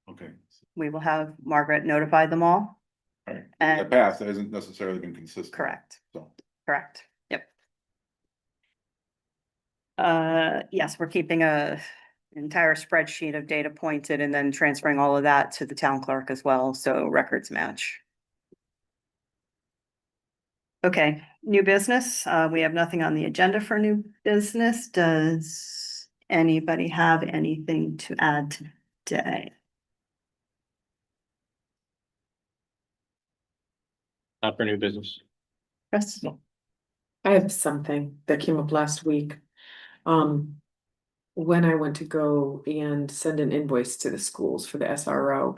Okay. we will have Margaret notify them all. All right. In the And past, that hasn't necessarily been consistent. correct, So, correct, yep. Yes, we're keeping an entire spreadsheet of data pointed and then transferring all of that to the town clerk as well, so records match. Okay, new business. We have nothing on the agenda for new business. Does anybody have anything to add today? Not for new business. Chris? I have something that came up last week. When I went to go and send an invoice to the schools for the SRO.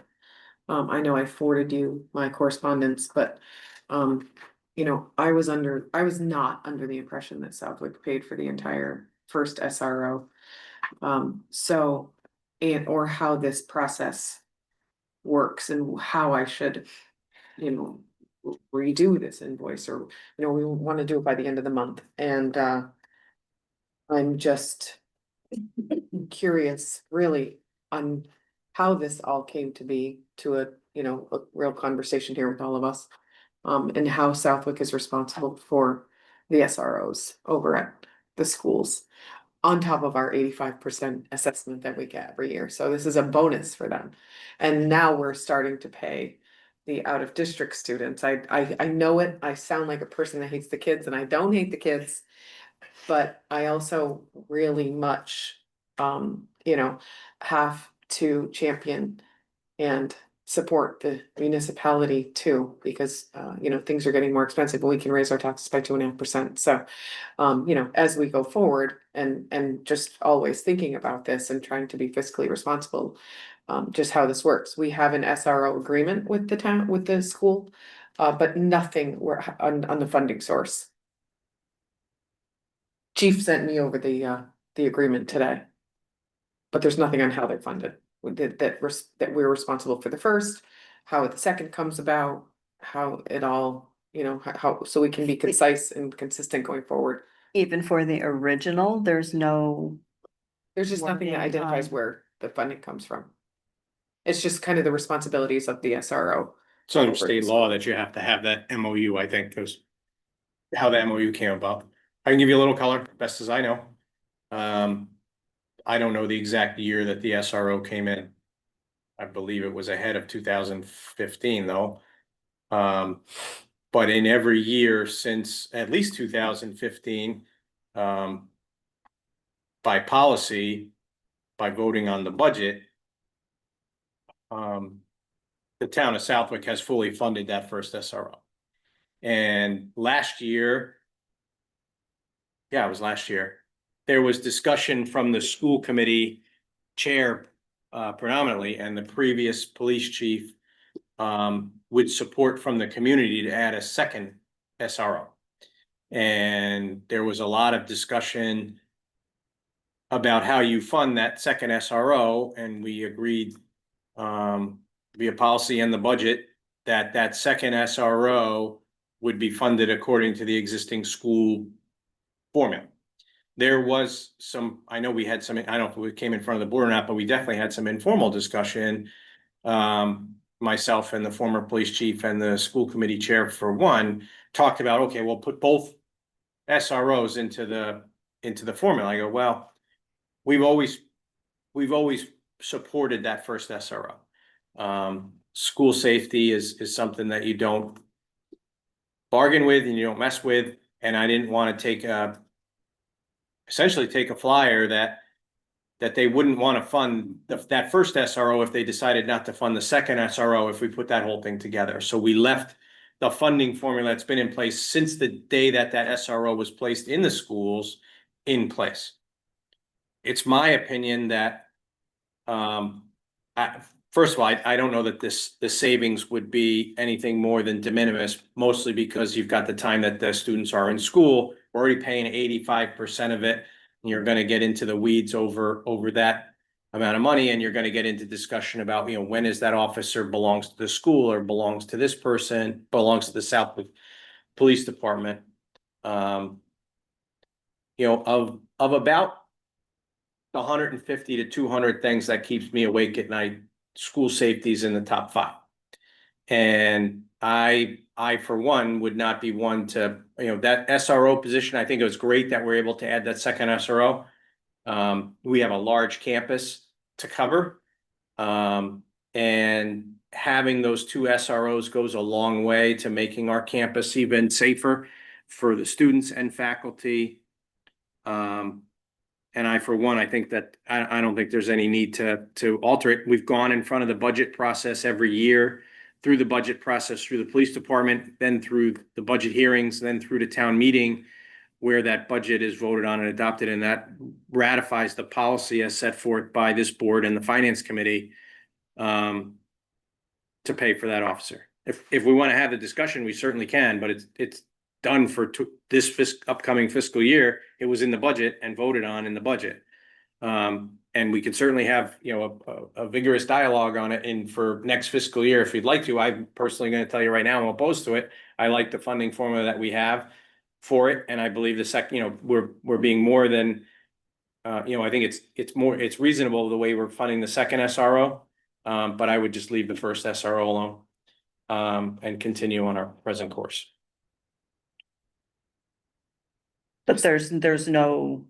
I know I forwarded you my correspondence, but, you know, I was not under the impression that Southwick paid for the entire first SRO. Or how this process works and how I should, you know, redo this invoice, or, you know, we want to do it by the end of the month, and I'm just curious really on how this all came to be, to a, you know, a real conversation here with all of us. And how Southwick is responsible for the SROs over at the schools, on top of our 85% assessment that we get every year. So this is a bonus for them. And now we're starting to pay the out of district students. I know it, I sound like a person that hates the kids, and I don't hate the kids. But I also really much, you know, have to champion and support the municipality too, because, you know, things are getting more expensive, and we can raise our taxes by 2.5%. So, you know, as we go forward and just always thinking about this and trying to be fiscally responsible, just how this works. We have an SRO agreement with the town, with the school, but nothing on the funding source. Chief sent me over the agreement today. But there's nothing on how they're funded, that we're responsible for the first, how the second comes about, how it all, you know, how, so we can be concise and consistent going forward. Even for the original, there's no, There's just nothing that Working identifies on- where the funding comes from. It's just kind of the responsibilities of the SRO. It's under state law that you have to have that MOU, I think, because how the MOU came about. I can give you a little color, best as I know. I don't know the exact year that the SRO came in. I believe it was ahead of 2015 though. But in every year since at least 2015, by policy, by voting on the budget, the town of Southwick has fully funded that first SRO. And last year, yeah, it was last year, there was discussion from the school committee chair predominantly, and the previous police chief with support from the community to add a second SRO. And there was a lot of discussion about how you fund that second SRO, and we agreed via policy and the budget that that second SRO would be funded according to the existing school formula. There was some, I know we had some, I don't know if it came in front of the board or not, but we definitely had some informal discussion. Myself and the former police chief and the school committee chair for one talked about, okay, we'll put both SROs into the formula. I go, well, we've always supported that first SRO. School safety is something that you don't bargain with and you don't mess with, and I didn't want to essentially take a flyer that they wouldn't want to fund that first SRO if they decided not to fund the second SRO if we put that whole thing together. So we left the funding formula that's been in place since the day that SRO was placed in the schools in place. It's my opinion that, first of all, I don't know that the savings would be anything more than de minimis, mostly because you've got the time that the students are in school. We're already paying 85% of it. And you're gonna get into the weeds over that amount of money, and you're gonna get into discussion about, when is that officer belongs to the school or belongs to this person, belongs to the Southwick Police Department. Of about 150 to 200 things that keeps me awake at night, school safety is in the top 5. And I for one would not be one to, that SRO position. I think it was great that we're able to add that second SRO. We have a large campus to cover. And having those 2 SROs goes a long way to making our campus even safer for the students and faculty. And I, for one, I think that I don't think there's any need to alter it. We've gone in front of the budget process every year, through the budget process, through the police department, then through the budget hearings, then through the town meeting, where that budget is voted on and adopted, and that ratifies the policy as set forth by this board and the finance committee to pay for that officer. If we want to have the discussion, we certainly can, but it's done for this upcoming fiscal year. It was in the budget and voted on in the budget. And we can certainly have, a vigorous dialogue on it for next fiscal year if you'd like to. I'm personally going to tell you right now, I'm opposed to it. I like the funding formula that we have for it. And I believe we're being more than, I think it's reasonable the way we're funding the second SRO. But I would just leave the first SRO alone, and continue on our present course. But there's no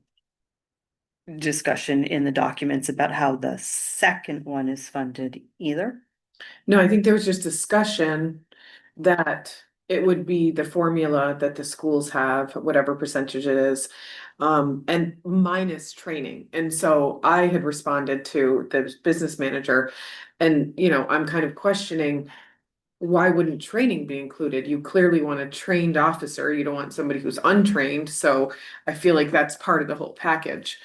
discussion in the documents about how the second one is funded either. No, I think there was just discussion that it would be the formula that the schools have, whatever percentage it is, and minus training. And so I had responded to the business manager, and, I'm kind of questioning, why wouldn't training be included? You clearly want a trained officer. You don't want somebody who's untrained. So I feel like that's part of the whole package.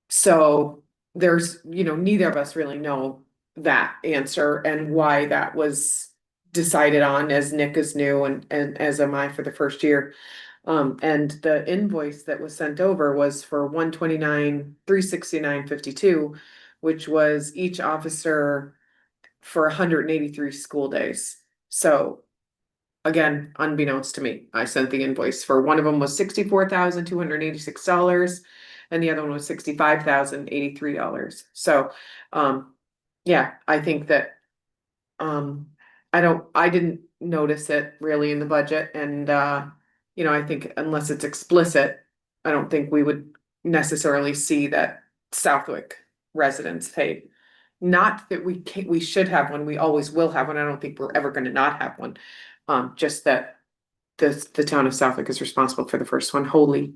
So there's, neither of us really know that answer and why that was decided on, as Nick is new and as am I for the first year. And the invoice that was sent over was for $129,369.52, which was each officer for 183 school days. So again, unbeknownst to me, I sent the invoice for one of them was $64,286. And the other one was $65,083. So, yeah, I think that, I didn't notice it really in the budget. And, I think unless it's explicit, I don't think we would necessarily see that Southwick residents pay. Not that we should have one, we always will have one. I don't think we're ever gonna not have one. Just that the town of Southwick is responsible for the first one wholly.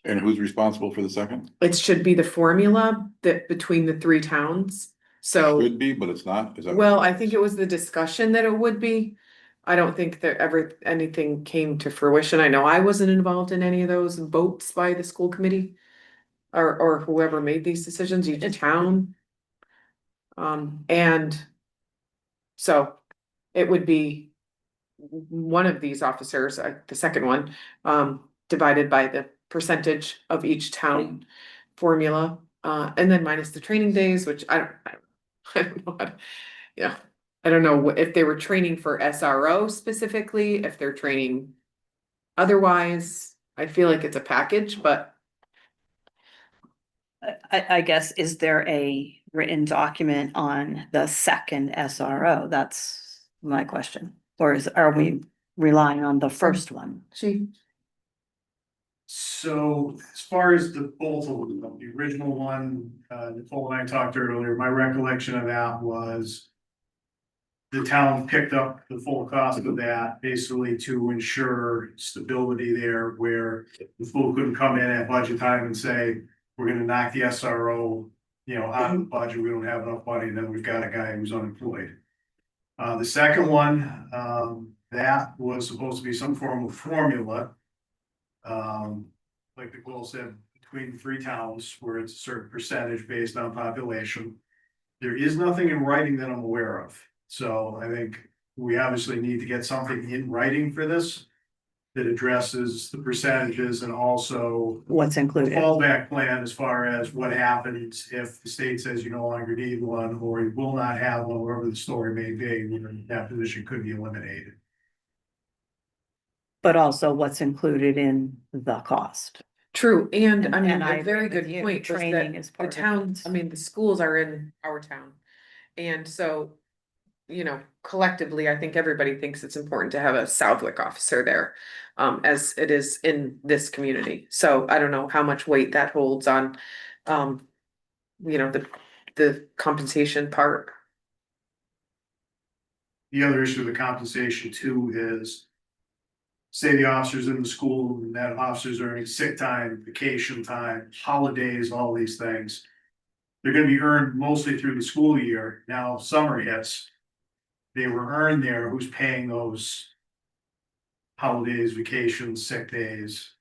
And who's responsible for the second? It should be the formula that between the 3 towns, so. Should be, but it's not, is that? Well, I think it was the discussion that it would be. I don't think that anything came to fruition. I know I wasn't involved in any of those votes by the school committee. Or whoever made these decisions, each town. And so it would be one of these officers, the second one, divided by the percentage of each town formula, and then minus the training days, which I don't know. I don't know if they were training for SRO specifically, if they're training otherwise. I feel like it's a package, but. I guess, is there a written document on the second SRO? That's my question. Or are we relying on the first one? Chief? So as far as the both of them, the original one, Nicole and I talked earlier, my recollection of that was. The town picked up the full cost of that basically to ensure stability there where the school couldn't come in at budget time and say, we're gonna knock the SRO. Out of the budget, we don't have enough money, then we've got a guy who's unemployed. The second one, that was supposed to be some form of formula. Like Nicole said, between the three towns where it's a certain percentage based on population. There is nothing in writing that I'm aware of, so I think we obviously need to get something in writing for this. That addresses the percentages and also What's the included? fallback plan as far as what happens if the state says you no longer need one, or you will not have one, wherever the story may be, when that position could be eliminated. But also what's included in the cost. True, and I mean, And I a very agree with good you, point was training that is the part of towns, it. I mean, the schools are in our town. And so, collectively, I think everybody thinks it's important to have a Southwick officer there. As it is in this community, so I don't know how much weight that holds on, the compensation part. The other issue of the compensation too is. Say the officers in the school and that officers are earning sick time, vacation time, holidays, all these things. They're gonna be earned mostly through the school year. Now, summer hits. They were earned there, who's paying those? Holidays, vacations, sick days.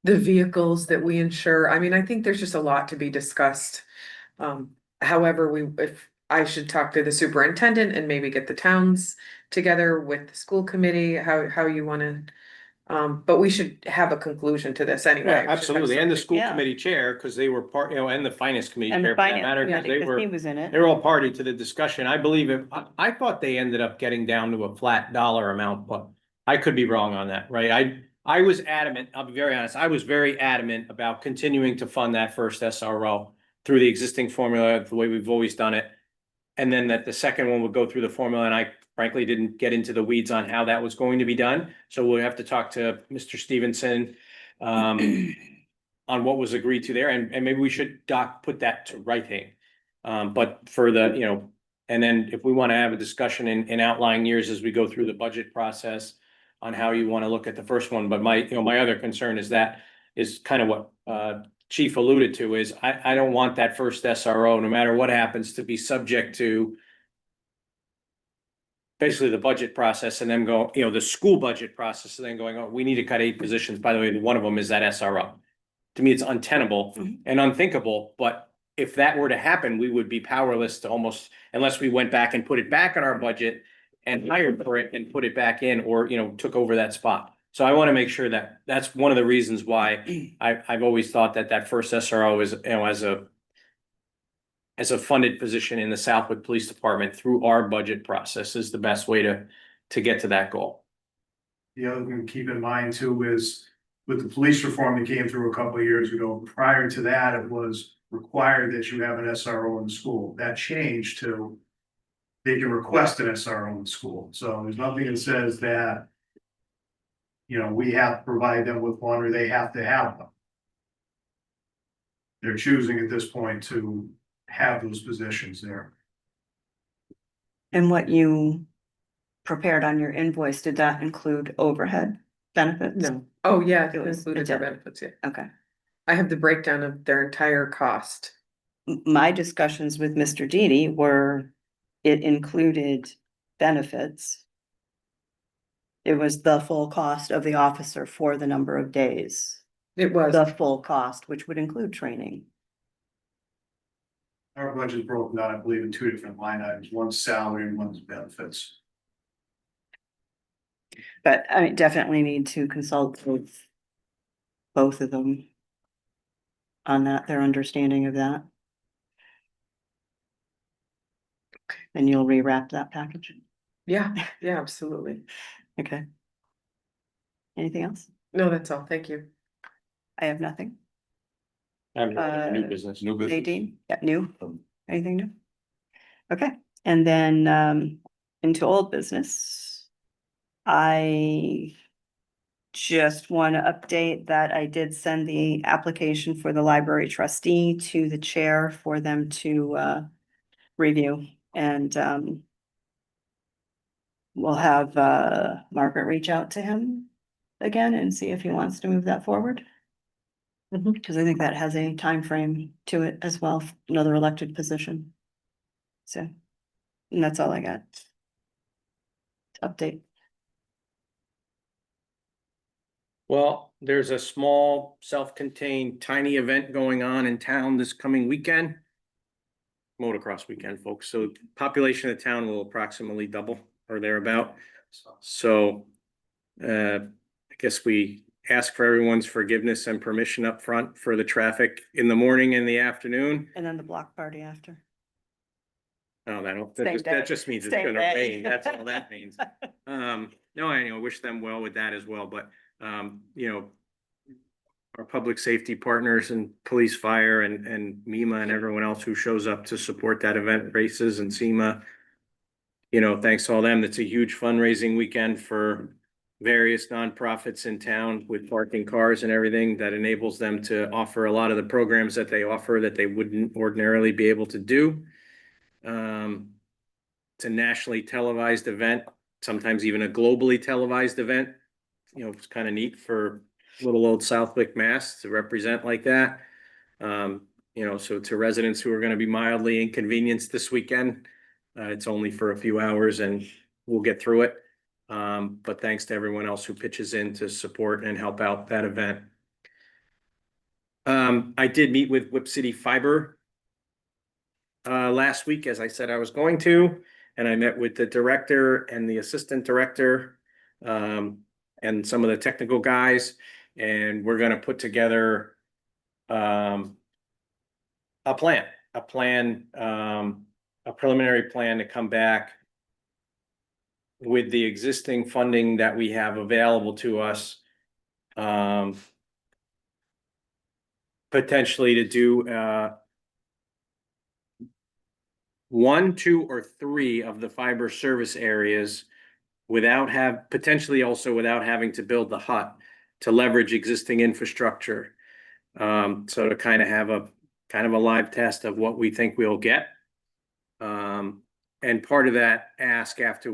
The vehicles that we insure, I mean, I think there's just a lot to be discussed. However, if I should talk to the superintendent and maybe get the towns together with the school committee, how you wanna. But we should have a conclusion to this anyway. Yeah, We should have absolutely, and the something. school Yeah. committee chair, because they were part, and the finance committee And chair the for that finance, matter, yeah, because they because he were. was in it. They're all party to the discussion. I believe it, I thought they ended up getting down to a flat dollar amount, but I could be wrong on that, right? I was adamant, I'll be very honest, I was very adamant about continuing to fund that first SRO through the existing formula, the way we've always done it. And then that the second one would go through the formula, and I frankly didn't get into the weeds on how that was going to be done. So we'll have to talk to Mr. Stevenson on what was agreed to there, and maybe we should put that to writing. But for the, and then if we want to have a discussion in outlying years as we go through the budget process on how you want to look at the first one, but my other concern is that is kind of what Chief alluded to is I don't want that first SRO, no matter what happens, to be subject to basically the budget process and then go, the school budget process and then going, oh, we need to cut 8 positions. By the way, one of them is that SRO. To me, it's untenable and unthinkable, but if that were to happen, we would be powerless to almost, unless we went back and put it back in our budget and hired for it and put it back in, or, took over that spot. So I want to make sure that that's one of the reasons why I've always thought that first SRO is, as a funded position in the Southwick Police Department through our budget process is the best way to get to that goal. The other thing to keep in mind too is with the police reform that came through a couple of years ago, prior to that, it was required that you have an SRO in the school. That changed to they can request an SRO in the school. So there's nothing that says that we have to provide them with one or they have to have them. They're choosing at this point to have those positions there. And what you prepared on your invoice, did that include overhead benefits? No, oh, yeah, It it was- included it their did. benefits, yeah. Okay. I have the breakdown of their entire cost. My discussions with Mr. Didi were, it included benefits. It was the full cost of the officer for the number of days, It was, the full cost, which would include training. Our budget is broken down, I believe, in 2 different line items. One's salary and one's benefits. But I definitely need to consult with both of them on that, their understanding of that. And you'll rewrap that package. yeah, absolutely. Okay. Anything else? No, that's all, thank you. I have nothing. I'm new Uh, business. New business. Nadine, yeah, new, anything new? Okay, and then into old business. I just want to update that I did send the application for the library trustee to the chair for them to review. And we'll have Margaret reach out to him again and see if he wants to move that forward. Because I think that has a time frame to it as well, another elected position. So, and that's all I got. Update. Well, there's a small, self-contained, tiny event going on in town this coming weekend. Motocross weekend, folks. So population of the town will approximately double or thereabout. So I guess we ask for everyone's forgiveness and permission up front for the traffic in the morning and the afternoon. And then the block party after. Oh, Same day. that just means it's Same gonna day. rain. That's all that means. No, I wish them well with that as well, but you know, our public safety partners and police, fire and MEMA and everyone else who shows up to support that event, races and SEMA. You know, thanks to all them. That's a huge fundraising weekend for various nonprofits in town with parking cars and everything that enables them to offer a lot of the programs that they offer that they wouldn't ordinarily be able to do. It's a nationally televised event, sometimes even a globally televised event. You know, it's kind of neat for little old Southwick, Mass to represent like that. You know, so to residents who are going to be mildly inconvenienced this weekend, it's only for a few hours and we'll get through it. But thanks to everyone else who pitches in to support and help out that event. I did meet with Whip City Fiber last week, as I said I was going to, and I met with the director and the assistant director and some of the technical guys, and we're going to put together a preliminary plan to come back with the existing funding that we have available to us, potentially to do 1, 2, or 3 of the fiber service areas potentially also without having to build the hut to leverage existing infrastructure. So to kind of have a live test of what we think we'll get. And part of that ask after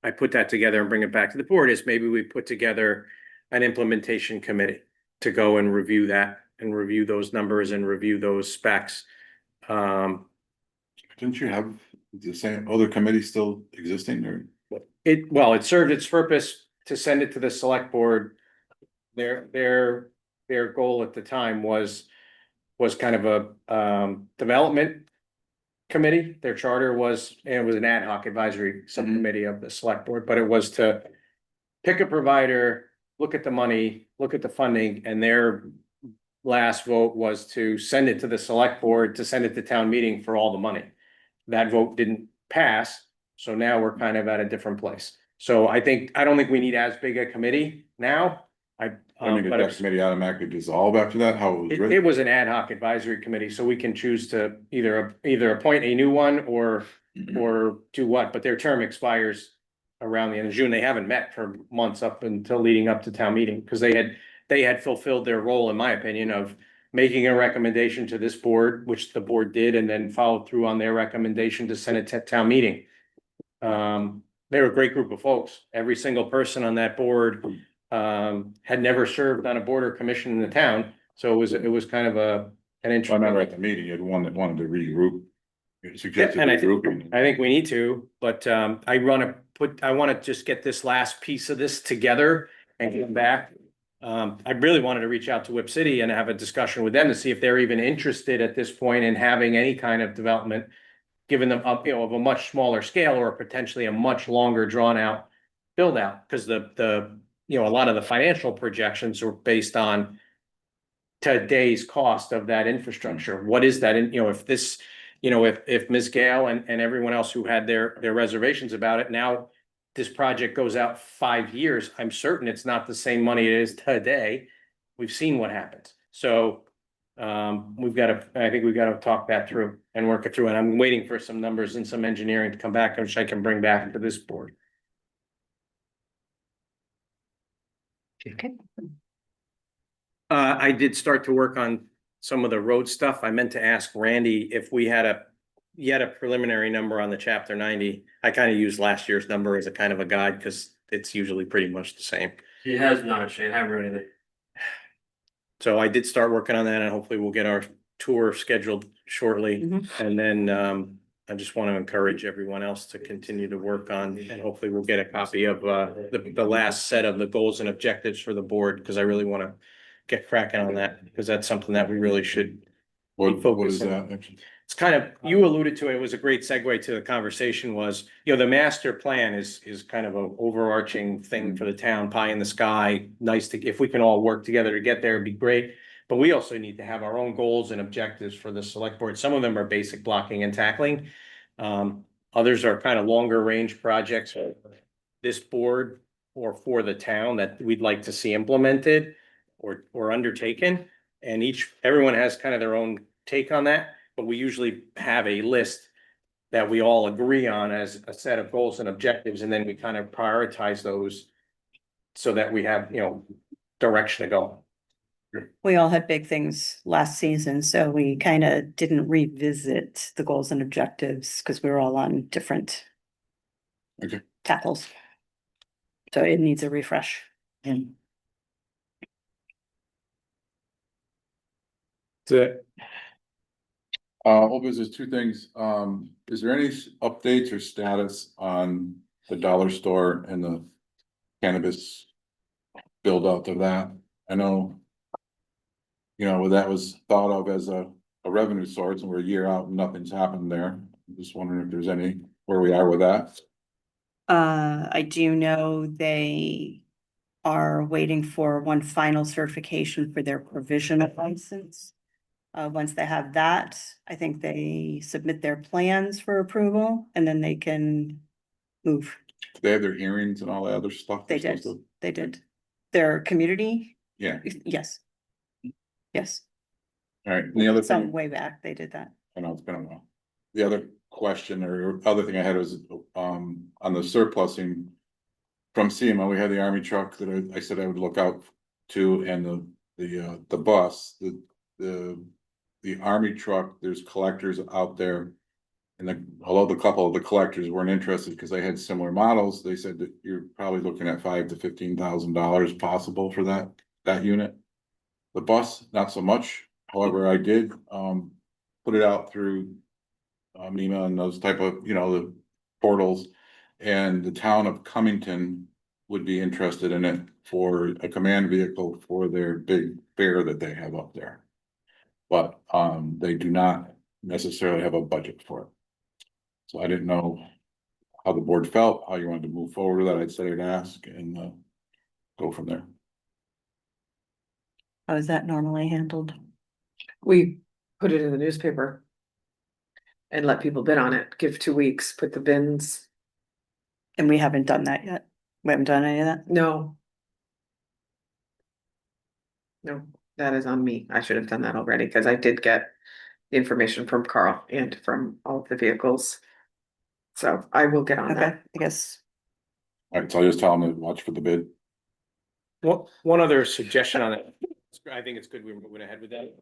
I put that together and bring it back to the board is maybe we put together an implementation committee to go and review that and review those numbers and review those specs. Didn't you have the same other committee still existing or? It served its purpose to send it to the select board. Their goal at the time was kind of a development committee. Their charter was, and it was an ad hoc advisory subcommittee of the select board, but it was to pick a provider, look at the money, look at the funding, and their last vote was to send it to the select board to send it to town meeting for all the money. That vote didn't pass, so now we're kind of at a different place. So I don't think we need as big a committee now. That committee automatically dissolve after that? How it was written? It was an ad hoc advisory committee, so we can choose to either appoint a new one or do what, but their term expires around the end of June. They haven't met for months up until leading up to town meeting, because they had fulfilled their role, in my opinion, of making a recommendation to this board, which the board did, and then followed through on their recommendation to send it to town meeting. They're a great group of folks. Every single person on that board had never served on a board or commission in the town, so it was kind of an interesting. I remember at the meeting, you had one that wanted to regroup. You suggested And I regrouping. think we need to, but I want to just get this last piece of this together and get back. I really wanted to reach out to Whip City and have a discussion with them to see if they're even interested at this point in having any kind of development, given them up, of a much smaller scale or potentially a much longer drawn out build out, because a lot of the financial projections are based on today's cost of that infrastructure. What is that? And if this, if Ms. Gale and everyone else who had their reservations about it, now this project goes out 5 years, I'm certain it's not the same money it is today. We've seen what happens. So I think we've got to talk that through and work it through. And I'm waiting for some numbers and some engineering to come back, which I can bring back to this board. Okay. I did start to work on some of the road stuff. I meant to ask Randy if we had yet a preliminary number on the chapter 90. I kind of used last year's number as a kind of a guide because it's usually pretty much the same. He has not, Shane, I haven't read anything. So I did start working on that and hopefully we'll get our tour scheduled shortly. And then I just want to encourage everyone else to continue to work on, and hopefully we'll get a copy of the last set of the goals and objectives for the board, because I really want to get cracking on that, because that's something that we really should. What is focus on. that? Actually? It's kind of, you alluded to it, it was a great segue to the conversation was, the master plan is kind of an overarching thing for the town, pie in the sky. Nice to, if we can all work together to get there, it'd be great. But we also need to have our own goals and objectives for the select board. Some of them are basic blocking and tackling. Others are kind of longer range projects for this board or for the town that we'd like to see implemented or undertaken. And everyone has kind of their own take on that, but we usually have a list that we all agree on as a set of goals and objectives, and then we kind of prioritize those so that we have, direction to go. We all had big things last season, so we kind of didn't revisit the goals and objectives because we were all on different tackles. So it needs a refresh. Old business, two things. Is there any updates or status on the dollar store and the cannabis build out of that? I know, that was thought of as a revenue source and we're a year out and nothing's happened there. I'm just wondering if there's where we are with that. I do know they are waiting for one final certification for their provisional license. Once they have that, I think they submit their plans for approval and then they can move. They have their hearings and all that other stuff. They did. Their community? Yeah. Yes. Yes. All right. And the other thing. Some way back, they did that. I know it's been a while. The other question or other thing I had was, on the surplusing from SEMA, we had the army truck that I said I would look out to, and the bus, the army truck, there's collectors out there. And although the couple of the collectors weren't interested because they had similar models, they said that you're probably looking at $5,000 to $15,000 possible for that unit. The bus, not so much. However, I did put it out through MEMA and those type of, the portals. And the town of Cummington would be interested in it for a command vehicle for their big fair that they have up there. But they do not necessarily have a budget for it. So I didn't know how the board felt, how you wanted to move forward with that. I'd say I'd ask and go from there. How is that normally handled? We put it in the newspaper and let people bid on it, give 2 weeks, put the bins. And we haven't done that yet. We haven't done any of that. No. No, that is on me. I should have done that already because I did get the information from Carl and from all of the vehicles. So I will get on Okay, that. I guess. All right, so I'll just tell them to watch for the bid. Well, one other suggestion on it. I think it's good we're moving ahead with that.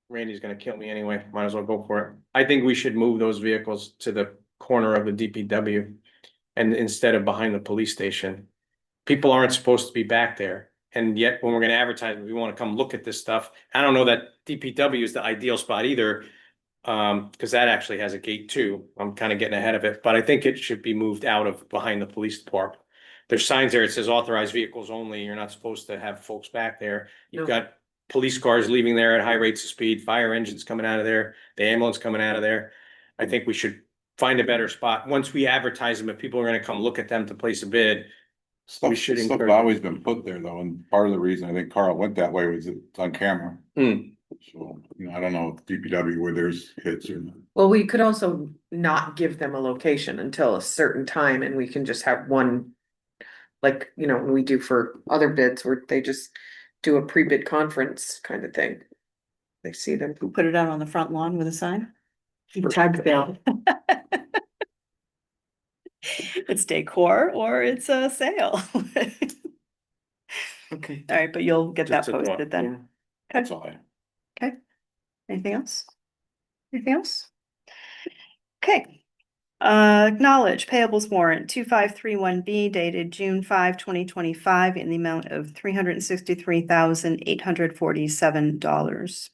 Randy's gonna kill me anyway, might as well go for it. I think we should move those vehicles to the corner of the DPW. And instead of behind the police station. People aren't supposed to be back there. And yet when we're gonna advertise, we wanna come look at this stuff. I don't know that DPW is the ideal spot either. Cause that actually has a gate too. I'm kind of getting ahead of it, but I think it should be moved out of behind the police department. There's signs there, it says authorized vehicles only. You're not supposed to have folks back there. You've No. got police cars leaving there at high rates of speed, fire engines coming out of there, the ambulance coming out of there. I think we should find a better spot. Once we advertise them, if people are gonna come look at them to place a bid. We should Stuff encourage- always been put there though, and part of the reason I think Carl went that way was it's on camera. So, I don't know if DPW where there's hits or not. Well, we could also not give them a location until a certain time and we can just have one. Like, when we do for other bids where they just do a pre-bid conference kind of thing. They see them. Put it out on the front lawn with a sign. Tag sale. It's decor or it's a sale. All Okay. right, but you'll get that Just a thought, posted then. Yeah. Okay, That's all I. okay. Anything else? Anything else? Okay. Acknowledge payables warrant 2531B dated June 5, 2025, in the amount of $363,847.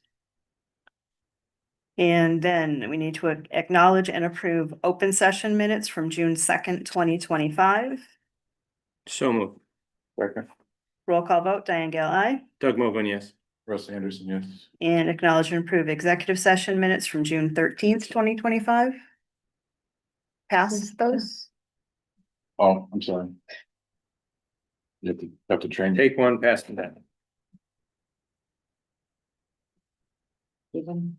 And then we need to acknowledge and approve open session minutes from June 2nd, 2025. So moved. Roll call vote, Diane Gale, aye. Doug Mogul, yes. Russ Anderson, yes. And acknowledge and approve executive session minutes from June 13th, 2025. Pass those. Oh, I'm sorry. You have to train. Take one, pass it down. Even.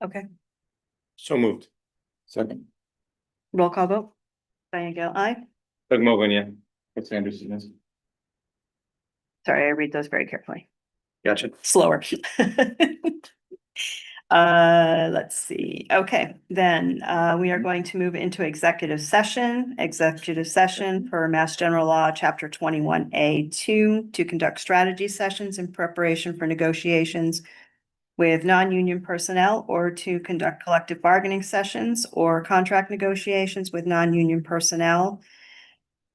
Okay, So moved. Second. roll call vote. Diane Gale, aye. Doug Mogul, yeah. Russ Anderson, yes. Sorry, I read those very carefully. Gotcha. Slower. Let's see. Okay, then, we are going to move into executive session for Mass General Law, Chapter 21A2, to conduct strategy sessions in preparation for negotiations with non-union personnel, or to conduct collective bargaining sessions or contract negotiations with non-union personnel.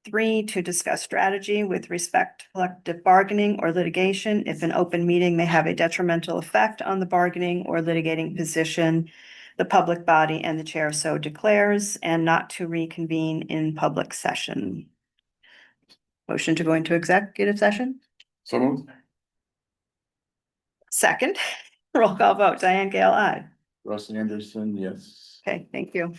3, to discuss strategy with respect to collective bargaining or litigation if an open meeting may have a detrimental effect on the bargaining or litigating position, the public body and the chair so declares, and not to reconvene in public session. Motion to go into executive session? So moved. Second, roll call vote, Diane Gale, aye. Russ Anderson, yes. Okay, thank you.